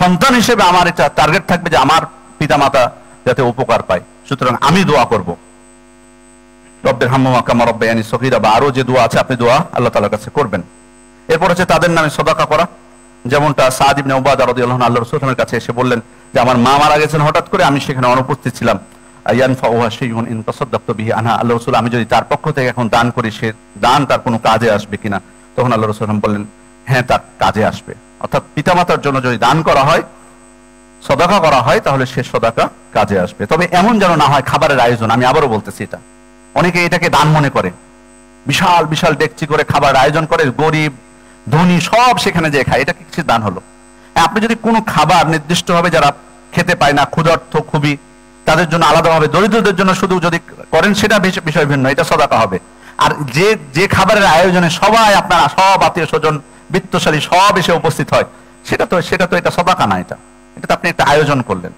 সন্তান হিসেবে আমার এটা টার্গেট থাকবে যে আমার পিতামাতা যাতে উপকার পায়, সুতরাং আমি দোয়া করব। রব্বির হামহুমা কামা রাব্বায়ানি সগীরা, বা আরো যে দোয়া আছে আপনি দোয়া আল্লাহ তাআলার কাছে করবেন। এরপর হচ্ছে তাদের নামে সদাকা করা, যেমনটা সাদ ইবনে উবাদা রাদিয়াল্লাহু আনহু আল্লাহর রাসূলের কাছে এসে বললেন যে আমার মা মারা গেছেন হঠাৎ করে, আমি সেখানে অনুপস্থিত ছিলাম। ইয়ানফাউহা শাইউন ইন তাসাদদাকতু বিহি আনহা, আল্লাহর রাসূল আমি যদি তার পক্ষ থেকে এখন দান করি, সে দান তার কোনো কাজে আসবে কিনা? তখন আল্লাহর রাসূল বললেন, হ্যাঁ তার কাজে আসবে। অর্থাৎ পিতামাতার জন্য যদি দান করা হয়, সদাকা করা হয়, তাহলে সে সদাকা কাজে আসবে। তবে এমন যেন না হয় খাবারের আয়োজন, আমি আবারও বলতেছি, এটা অনেকে এটাকে দান মনে করে, বিশাল বিশাল ডেকচি করে খাবার আয়োজন করে, গরিব ধনী সব সেখানে যে খায়, এটা কিছু দান হলো? আপনি যদি কোনো খাবার নির্দিষ্টভাবে যারা খেতে পায় না, ক্ষুধার্ত খুবই, তাদের জন্য আলাদাভাবে, দরিদ্রদের জন্য শুধু যদি করেন, সেটা বিষয় ভিন্ন, এটা সদাকা হবে। আর যে খাবারের আয়োজনে সবাই আপনার সব আত্মীয় স্বজন বিত্তশালী সব এসে উপস্থিত হয়, সেটা তো এটা সদাকা না, এটা তো আপনি একটা আয়োজন করলেন।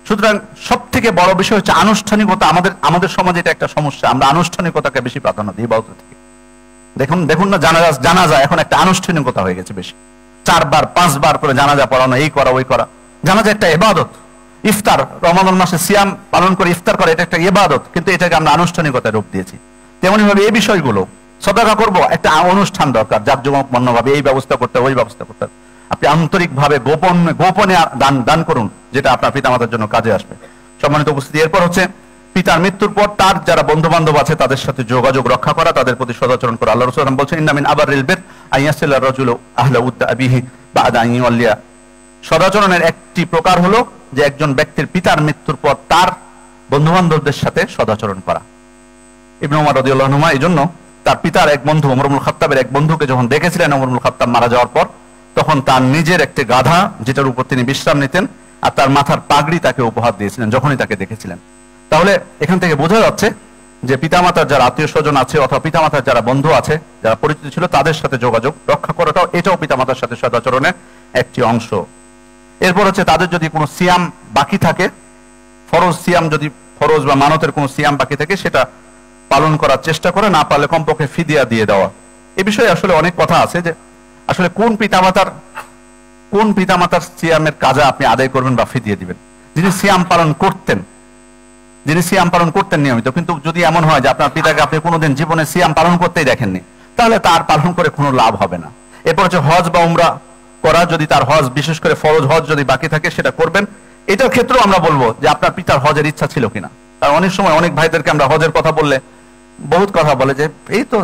সুতরাং সব থেকে বড় বিষয় হচ্ছে আনুষ্ঠানিকতা। আমাদের সমাজে এটা একটা সমস্যা, আমরা আনুষ্ঠানিকতাকে বেশি প্রাধান্য দিই ইবাদত থেকে। দেখুন না, জানাজা এখন একটা আনুষ্ঠানিকতা হয়ে গেছে বেশি, 4 বার 5 বার করে জানাজা পড়ানো, এই করা ওই করা। জানাজা একটা ইবাদত। ইফতার, রমাদান মাসে সিয়াম পালন করে ইফতার করা, এটা একটা ইবাদত, কিন্তু এটাকে আমরা আনুষ্ঠানিকতায় রূপ দিয়েছি। তেমনি ভাবে এই বিষয়গুলো, সদাকা করব, একটা অনুষ্ঠান দরকার, জাঁকজমকপূর্ণভাবে এই ব্যবস্থা করতে, ওই ব্যবস্থা করতে। আপনি আন্তরিকভাবে গোপনে দান করুন, যেটা আপনার পিতামাতার জন্য কাজে আসবে। সম্মানিত উপস্থিতি, এরপর হচ্ছে পিতার মৃত্যুর পর তার যারা বন্ধু বান্ধব আছে তাদের সাথে যোগাযোগ রক্ষা করা, তাদের প্রতি সদাচরণ করা। আল্লাহ রাসূল বলছেন, ইন্না মিন আবারিল বির আইয়াসিলা রাজুলু আহলা উদ্দা আবিহি বা'দা আন ইউল্লিয়া। সদাচরণের একটি প্রকার হলো যে একজন ব্যক্তির পিতার মৃত্যুর পর তার বন্ধু বান্ধবদের সাথে সদাচরণ করা। ইবনে উমর রাদিয়াল্লাহু আনহু এই জন্য তার পিতার এক বন্ধু ওমর ইবনুল খাত্তাবের এক বন্ধুকে যখন দেখেছিলেন ওমর ইবনুল খাত্তাব মারা যাওয়ার পর, তখন তার নিজের একটি গাধা যেটার উপর তিনি বিশ্রাম নিতেন আর তার মাথার পাগড়ি তাকে উপহার দিয়েছিলেন যখনই তাকে দেখেছিলেন। তাহলে এখান থেকে বোঝা যাচ্ছে যে পিতামাতার যারা আত্মীয় স্বজন আছে অথবা পিতামাতার যারা বন্ধু আছে, যারা পরিচিত ছিল, তাদের সাথে যোগাযোগ রক্ষা করাটাও এটাও পিতামাতার সাথে সদাচরণের একটি অংশ। এরপর হচ্ছে তাদের যদি কোনো সিয়াম বাকি থাকে, ফরজ সিয়াম যদি ফরজ বা মানতের কোনো সিয়াম বাকি থাকে সেটা পালন করার চেষ্টা করে, না পারলে কমপক্ষে ফিদিয়া দিয়ে দেওয়া। এ বিষয়ে আসলে অনেক কথা আছে যে আসলে কোন পিতামাতার সিয়ামের কাজা আপনি আদায় করবেন বা ফিদিয়ে দিবেন। যিনি সিয়াম পালন করতেন নিয়মিত, কিন্তু যদি এমন হয় যে আপনার পিতাকে আপনি কোনোদিন জীবনে সিয়াম পালন করতেই দেখেননি, তাহলে তার পালন করে কোনো লাভ হবে না। এরপর হচ্ছে হজ বা উমরা করা, যদি তার হজ বিশেষ করে ফরজ হজ যদি বাকি থাকে সেটা করবেন। এটার ক্ষেত্রেও আমরা বলবো যে আপনার পিতার হজের ইচ্ছা ছিল কিনা। কারণ অনেক সময় অনেক ভাইদেরকে আমরা হজের কথা বললে বহুত কথা বলে যে এই তো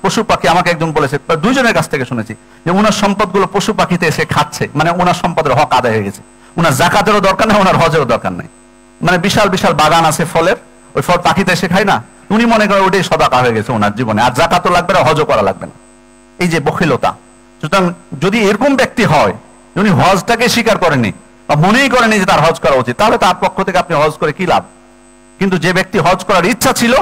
পশু পাখি। আমাকে একজন বলেছে, দুইজনের কাছ থেকে শুনেছি, যে ওনার সম্পদগুলো পশু পাখিতে এসে খাচ্ছে, মানে ওনার সম্পদের হক আদায় হয়ে গেছে, ওনার জাকাতেরও দরকার নেই, ওনার হজেরও দরকার নেই। মানে বিশাল বিশাল বাগান আছে ফলের, ওই ফল পাখিতে এসে খায় না, উনি মনে করেন ওটাই সদাকা হয়ে গেছে ওনার জীবনে, আর জাকাতও লাগবে না, হজও করা লাগবে না। এই যে বখিলতা। সুতরাং যদি এরকম ব্যক্তি হয় উনি হজটাকে স্বীকার করেনি বা মনেই করেনি যে তার হজ করা উচিত, তাহলে তার পক্ষ থেকে আপনি হজ করে কি লাভ। কিন্তু যে ব্যক্তি হজ করার ইচ্ছা ছিল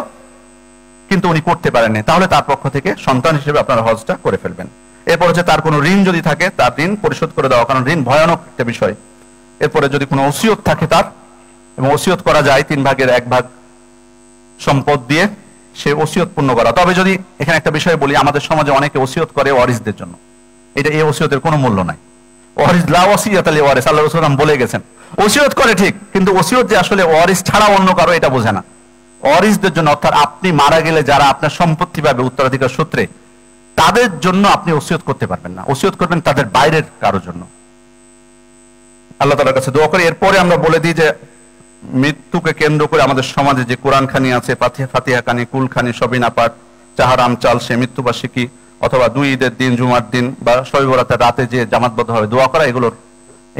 কিন্তু উনি করতে পারেননি, তাহলে তার পক্ষ থেকে সন্তান হিসেবে আপনারা হজটা করে ফেলবেন। এরপর হচ্ছে তার কোনো ঋণ যদি থাকে তার ঋণ পরিশোধ করে দেওয়া, কারণ ঋণ ভয়ানক একটা বিষয়। এরপরে যদি কোনো ওসিয়ত থাকে তার, এবং ওসিয়ত করা যায় 3/1 সম্পদ দিয়ে, সে ওসিয়ত পূর্ণ করা। তবে যদি এখানে একটা বিষয় বলি, আমাদের সমাজে অনেকে ওসিয়ত করে ওয়ারিসদের জন্য, এটা এই ওসিয়তের কোনো মূল্য নাই। ওয়ারিস লা ওয়াসিয়াতা লিওয়ারিস, আল্লাহ রাসূল বলে গেছেন। ওসিয়ত করে ঠিক, কিন্তু ওসিয়ত যে আসলে ওয়ারিস ছাড়া অন্য কারো এটা বোঝে না। ওয়ারিসদের জন্য, অর্থাৎ আপনি মারা গেলে যারা আপনার সম্পত্তি পাবে উত্তরাধিকার সূত্রে, তাদের জন্য আপনি ওসিয়ত করতে পারবেন না। ওসিয়ত করবেন তাদের বাইরের কারোর জন্য। আল্লাহ তাআলার কাছে দোয়া করি। এরপরে আমরা বলে দিই যে মৃত্যুকে কেন্দ্র করে আমাদের সমাজে যে কোরআন খানি আছে, ফাতিহা খানি, কুল খানি, সবিনা পাঠ, চাহারাম চাল, সে মৃত্যুবার্ষিকী অথবা 2 ঈদের দিন, জুমার দিন বা শবে বরাতের রাতে যে জামাতবদ্ধভাবে দোয়া করা,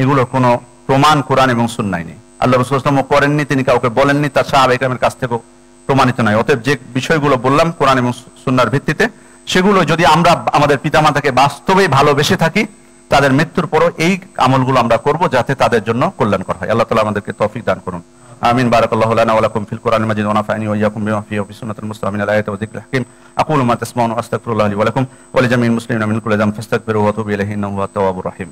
এগুলোর কোনো প্রমাণ কোরআন এবং সুন্নায় নেই। আল্লাহ রাসূল সাল্লাল্লাহু আলাইহি ওয়াসাল্লাম করেননি, তিনি কাউকে বলেননি, তার সাহাবায়ে কেরামের কাছ থেকেও প্রমাণিত নয়। অতএব যে বিষয়গুলো বললাম কোরআন এবং সুন্নাহর ভিত্তিতে, সেগুলো যদি আমরা আমাদের পিতামাতাকে বাস্তবেই ভালোবেসে থাকি, তাদের মৃত্যুর পরও এই আমলগুলো আমরা করব যাতে তাদের জন্য কল্যাণকর হয়। আল্লাহ তাআলা আমাদেরকে তৌফিক দান করুন। আমিন। বারাকাল্লাহু লানা ওয়া লাকুম ফিল কোরআনিল মাজিদ ওয়া নাফা'নি ওয়া ইয়্যাকুম বিমা ফিহি ওয়া ফি সুন্নাতিল মুস্তাফা মিনাল আয়াতি ওয়া যিকরিল হাকীম। আকুলু মা তাসমাউন ওয়া আস্তাগফিরুল্লাহ লি ওয়া লাকুম ওয়া লিজামিল মুসলিমিনা মিন কুল্লি যামবিন ফাস্তাগফিরুহু ওয়া তুবু ইলাইহি ইন্নাহু হুয়াত তাওয়াবুর রাহিম।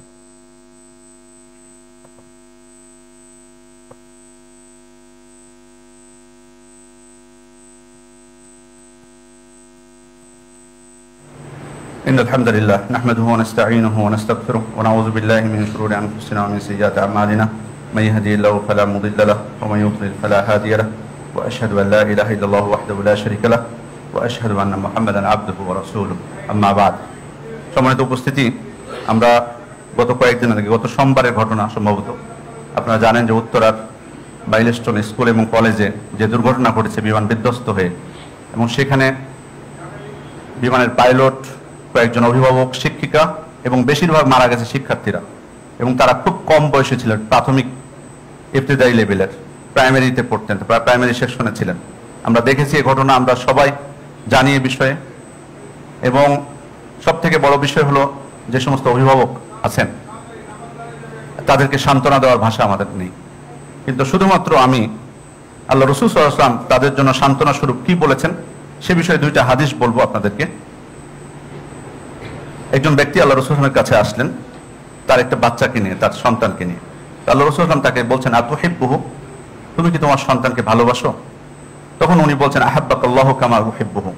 إن الحمد لله نحمده ونستعينه ونستغفره ونعوذ بالله من شرور أنفسنا ومن سيئات أعمالنا من يهدي الله فلا مضل له ومن يضلل فلا هادي له وأشهد أن لا إله إلا الله وحده لا شريك له وأشهد أن محمدا عبده ورسوله أما بعد। সম্মানিত উপস্থিতি, আমরা গত কয়েকদিন আগে, গত সোমবারের ঘটনা সম্ভবত আপনারা জানেন যে উত্তরার মাইলস্টোন স্কুল এবং কলেজে যে দুর্ঘটনা ঘটেছে বিমান বিধ্বস্ত হয়ে, এবং সেখানে বিমানের পাইলট, কয়েকজন অভিভাবক, শিক্ষিকা এবং বেশিরভাগ মারা গেছে শিক্ষার্থীরা, এবং তারা খুব কম বয়সে ছিলেন, প্রাথমিক ইবতিদায়ী লেভেলের, প্রাইমারিতে পড়তেন, প্রাইমারি সেকশনে ছিলেন। আমরা দেখেছি এই ঘটনা, আমরা সবাই জানি এই বিষয়ে। এবং সব থেকে বড় বিষয় হলো যে সমস্ত অভিভাবক আছেন তাদেরকে সান্ত্বনা দেওয়ার ভাষা আমাদের নেই। কিন্তু শুধুমাত্র আমি আল্লাহ রাসূল সাল্লাল্লাহু আলাইহি ওয়াসাল্লাম তাদের জন্য সান্ত্বনা স্বরূপ কি বলেছেন সে বিষয়ে 2টা হাদিস বলবো আপনাদেরকে। একজন ব্যক্তি আল্লাহ রাসূল সাল্লাল্লাহু আলাইহি ওয়াসাল্লামের কাছে আসলেন তার একটা বাচ্চাকে নিয়ে, তার সন্তানকে নিয়ে। আল্লাহ রাসূল সাল্লাল্লাহু আলাইহি ওয়াসাল্লাম তাকে বলছেন, আতুহিব্বুহু, তুমি কি তোমার সন্তানকে ভালোবাসো? তখন উনি বলছেন, আহাব্বাকাল্লাহু কামা উহিব্বুহু,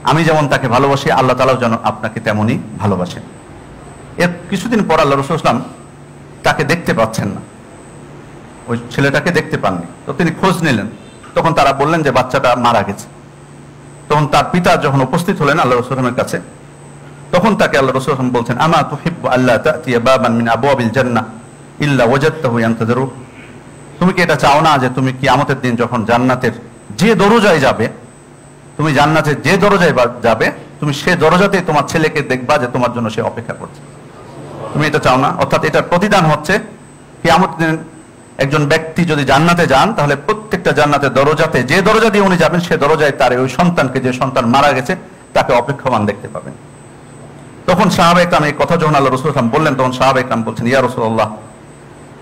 আমি যেমন তাকে ভালোবাসি আল্লাহ তাআলাও যেন আপনাকে তেমনই ভালোবাসেন। এর কিছুদিন পর আল্লাহ রাসূল সাল্লাল্লাহু আলাইহি ওয়াসাল্লাম তাকে দেখতে পাচ্ছেন না, ওই ছেলেটাকে দেখতে পাননি। তো তিনি খোঁজ নিলেন, তখন তারা বললেন যে বাচ্চাটা মারা গেছে। তখন তার পিতা যখন উপস্থিত হলেন আল্লাহ রাসূল সাল্লাল্লাহু আলাইহি ওয়াসাল্লামের কাছে, তখন তাকে আল্লাহ রাসূল সাল্লাল্লাহু আলাইহি ওয়াসাল্লাম বলছেন, আমা তুহিব্বু আল্লা তা'তিয়া বাবান মিন আবওয়াবিল জান্নাহ ইল্লা ওয়াজাদতাহু ইয়ানতাযিরু, তুমি কি এটা চাও না যে তুমি কিয়ামতের দিন যখন জান্নাতের যে দরজায় যাবে, তুমি জান্নাতের যে দরজায় যাবে, তুমি সে দরজাতেই তোমার ছেলেকে দেখবা যে তোমার জন্য সে অপেক্ষা করছে। তুমি এটা চাও না। অর্থাৎ এটার প্রতিদান হচ্ছে কিয়ামতের দিন একজন ব্যক্তি যদি জান্নাতে যান, তাহলে প্রত্যেকটা জান্নাতের দরজাতে যে দরজা দিয়ে উনি যাবেন, সে দরজায় তার ওই সন্তানকে, যে সন্তান মারা গেছে, তাকে অপেক্ষমান দেখতে পাবেন। তখন সাহাবা ইকরাম এই কথা যখন আল্লাহ রাসূল সাল্লাল্লাহু আলাইহি ওয়াসাল্লাম বললেন, তখন সাহাবা ইকরাম বলছেন, ইয়া রাসূলুল্লাহ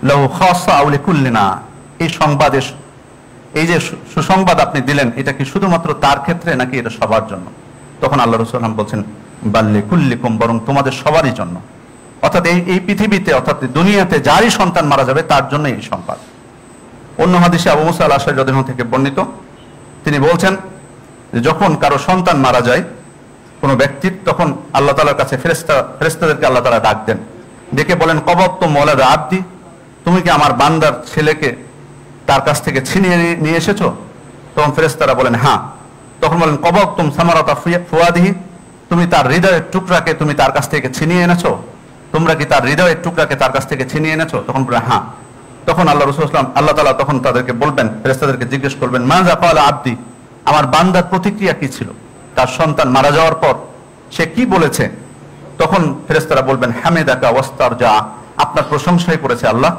লাহু খাসসা আও লিকুল্লিনা, এই সংবাদে, এই যে সুসংবাদ আপনি দিলেন, এটা কি শুধুমাত্র তার ক্ষেত্রে নাকি এটা সবার জন্য? তখন আল্লাহ রাসূল সাল্লাল্লাহু আলাইহি ওয়াসাল্লাম বলছেন, বাল লিকুল্লিকুম, বরং তোমাদের সবারই জন্য। অর্থাৎ এই পৃথিবীতে, অর্থাৎ দুনিয়াতে যারই সন্তান মারা যাবে তার জন্য এই সংবাদ। অন্য হাদিসে আবু মুসা আল-আশআরী রাদিয়াল্লাহু থেকে বর্ণিত, তিনি বলছেন যে যখন কারো সন্তান মারা যায় কোনো ব্যক্তির, তখন আল্লাহ তাআলার কাছে ফেরেশতাদেরকে আল্লাহ তাআলা ডাক দেন, ডেকে বলেন, কবাবতুম ওয়ালাদা আবদি, তুমি কি আমার বান্দার ছেলেকে তার কাছ থেকে ছিনিয়ে নিয়ে এসেছো? তখন ফেরেশতারা বলেন হ্যাঁ। তখন বলেন, কবাবতুম সামারাতা ফুয়াদিহি, তুমি তার হৃদয়ের টুকরাকে তুমি তার কাছ থেকে ছিনিয়ে এনেছো? তোমরা কি তার হৃদয়ের টুকরাকে তার কাছ থেকে ছিনিয়ে এনেছো? তখন বলে হ্যাঁ। তখন আল্লাহ রাসূল সাল্লাল্লাহু আলাইহি ওয়াসাল্লাম, আল্লাহ তাআলা তখন তাদেরকে বলবেন, ফেরেশতাদেরকে জিজ্ঞেস করবেন, মাযা ক্বালা আবদি, আমার বান্দার প্রতিক্রিয়া কি ছিল? তার সন্তান মারা যাওয়ার পর সে কি বলেছে? তখন ফেরেশতারা বলবেন, হামিদাকা ওয়াস্তারজা, আপনার প্রশংসাই করেছে আল্লাহ,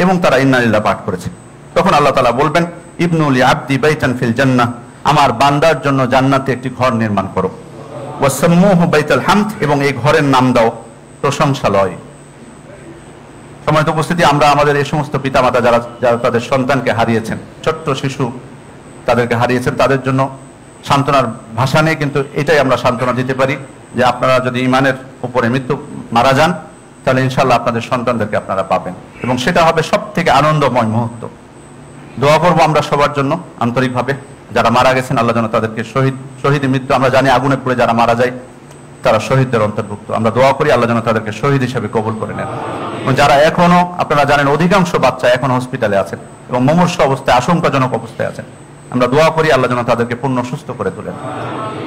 এবং তারা ইন্না লিল্লাহ পাঠ করেছে। তখন আল্লাহ তাআলা বলবেন, ইবনু লি আবদি বাইতান ফিল জান্নাহ, আমার বান্দার জন্য জান্নাতে একটি ঘর নির্মাণ করো। ওয়াসাম্মুহু বাইতুল হামদ, এবং এই ঘরের নাম দাও প্রশংসালয়। সম্মানিত উপস্থিতি, আমরা আমাদের এই সমস্ত পিতামাতা যারা যারা তাদের সন্তানকে হারিয়েছেন, ছোট্ট শিশু তাদেরকে হারিয়েছেন, তাদের জন্য সান্ত্বনার ভাষা নেই, কিন্তু এটাই আমরা সান্ত্বনা দিতে পারি যে আপনারা যদি ঈমানের উপরে মারা যান, তাহলে ইনশাআল্লাহ আপনাদের সন্তানদেরকে আপনারা পাবেন, এবং সেটা হবে সবথেকে আনন্দময় মুহূর্ত। দোয়া করবো আমরা সবার জন্য আন্তরিকভাবে, যারা মারা গেছেন আল্লাহ যেন তাদেরকে শহীদ মৃত্যু, আমরা জানি আগুনে পুড়ে যারা মারা যায় তারা শহীদদের অন্তর্ভুক্ত, আমরা দোয়া করি আল্লাহ যেন তাদেরকে শহীদ হিসেবে কবুল করে নেন। এবং যারা এখনো, আপনারা জানেন অধিকাংশ বাচ্চা এখন হসপিটালে আছেন এবং মুমূর্ষু অবস্থায়, আশঙ্কাজনক অবস্থায় আছেন, আমরা দোয়া করি আল্লাহ যেন তাদেরকে পূর্ণ সুস্থ করে তোলেন।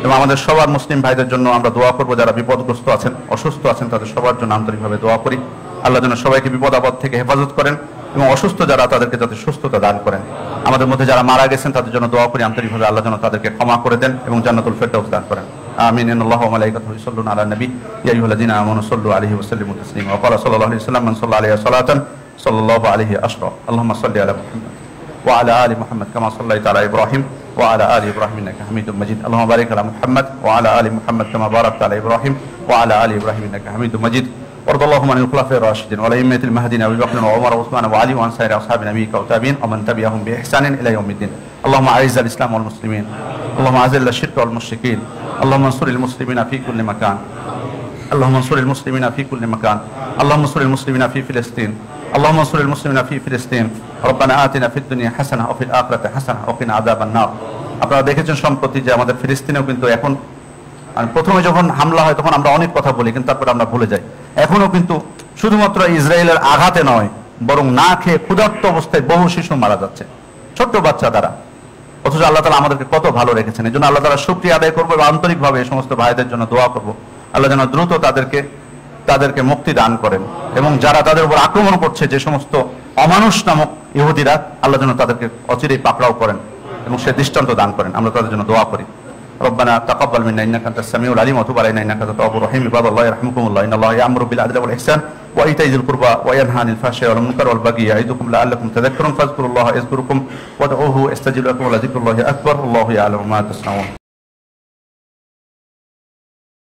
এবং আমাদের সবার মুসলিম ভাইদের জন্য আমরা দোয়া করবো, যারা বিপদগ্রস্ত আছেন, অসুস্থ আছেন, তাদের সবার জন্য আন্তরিকভাবে দোয়া করি আল্লাহ যেন সবাইকে বিপদ আপদ থেকে হেফাজত করেন, এবং অসুস্থ যারা তাদেরকে যাতে সুস্থতা দান করেন। আমাদের মধ্যে যারা মারা গেছেন তাদের জন্য দোয়া করি আন্তরিকভাবে আল্লাহ যেন তাদেরকে ক্ষমা করে দেন এবং জান্নাতুল ফেরদাউস দান করেন। আমিন। ইন্নাল্লাহা ওয়া মালাইকাতুহু ইউসাল্লুনা আলান নবী ইয়া আইয়ুহাল্লাযীনা আমানু সাল্লু আলাইহি ওয়া সাল্লিমু তাসলিমা। ওয়া ক্বালা সাল্লাল্লাহু আলাইহি ওয়াসাল্লাম, মান সাল্লা আলাইহি সালাতান সাল্লাল্লাহু আলাইহি আশরা। আল্লাহুম্মা সাল্লি আলা মুহাম্মাদ ওয়া আলা আলি মুহাম্মাদ কামা সাল্লাইতা আলা ইব্রাহিম ওয়া আলা আলি ইব্রাহিম ইন্নাকা হামিদুম মাজিদ। আল্লাহুম্মা বারিক আলা মুহাম্মাদ ওয়া আলা আলি মুহাম্মাদ কামা বারাকতা আলা ইব্রাহিম ওয়া আলা আলি ইব্রাহিম ইন্নাকা হামিদুম মাজিদ। وارض اللهم عن الخلفاء الراشدين والأئمة المهديين أبي بكر وعمر وعثمان وعلي وعن سائر أصحاب نبيك والتابعين ومن تبعهم بإحسان إلى يوم الدين. اللهم أعز الإسلام والمسلمين، اللهم أذل الشرك والمشركين، اللهم انصر المسلمين في كل مكان، اللهم انصر المسلمين في كل مكان، اللهم انصر المسلمين في فلسطين، اللهم انصر المسلمين في فلسطين. ربنا آتنا في الدنيا حسنة وفي الآخرة حسنة وقنا عذاب النار. আপনারা দেখেছেন সম্প্রতি যে আমাদের ফিলিস্তিনেও কিন্তু এখন, প্রথমে যখন হামলা হয় তখন আমরা অনেক কথা বলি, কিন্তু তারপরে আমরা ভুলে যাই। এখনো কিন্তু শুধুমাত্র ইসরায়েলের আঘাতে নয়, বরং না খেয়ে ক্ষুধার্ত অবস্থায় বহু শিশু মারা যাচ্ছে, ছোট্ট বাচ্চা দ্বারা। অথচ আল্লাহ তাআলা আমাদেরকে কত ভালো রেখেছেন। এই জন্য আল্লাহ তাআলা শুকরিয়া আদায় করবো এবং আন্তরিকভাবে এই সমস্ত ভাইদের জন্য দোয়া করবো আল্লাহ যেন দ্রুত তাদেরকে মুক্তি দান করেন, এবং যারা তাদের উপর আক্রমণ করছে, যে সমস্ত অমানুষ নামক ইহুদিরা, আল্লাহ যেন তাদেরকে অচিরেই পাকড়াও করেন এবং সে দৃষ্টান্ত দান করেন। আমরা তাদের জন্য দোয়া করি। ربنا تقبل منا انك انت السميع العليم وتب علينا انك انت التواب الرحيم. عباد الله يرحمكم الله، ان الله يأمر بالعدل والاحسان وايتاء ذي القربى وينهى عن الفحشاء والمنكر والبغي يعظكم لعلكم تذكرون. فاذكروا الله يذكركم وادعوه يستجب لكم ولذكر الله اكبر والله يعلم ما تصنعون.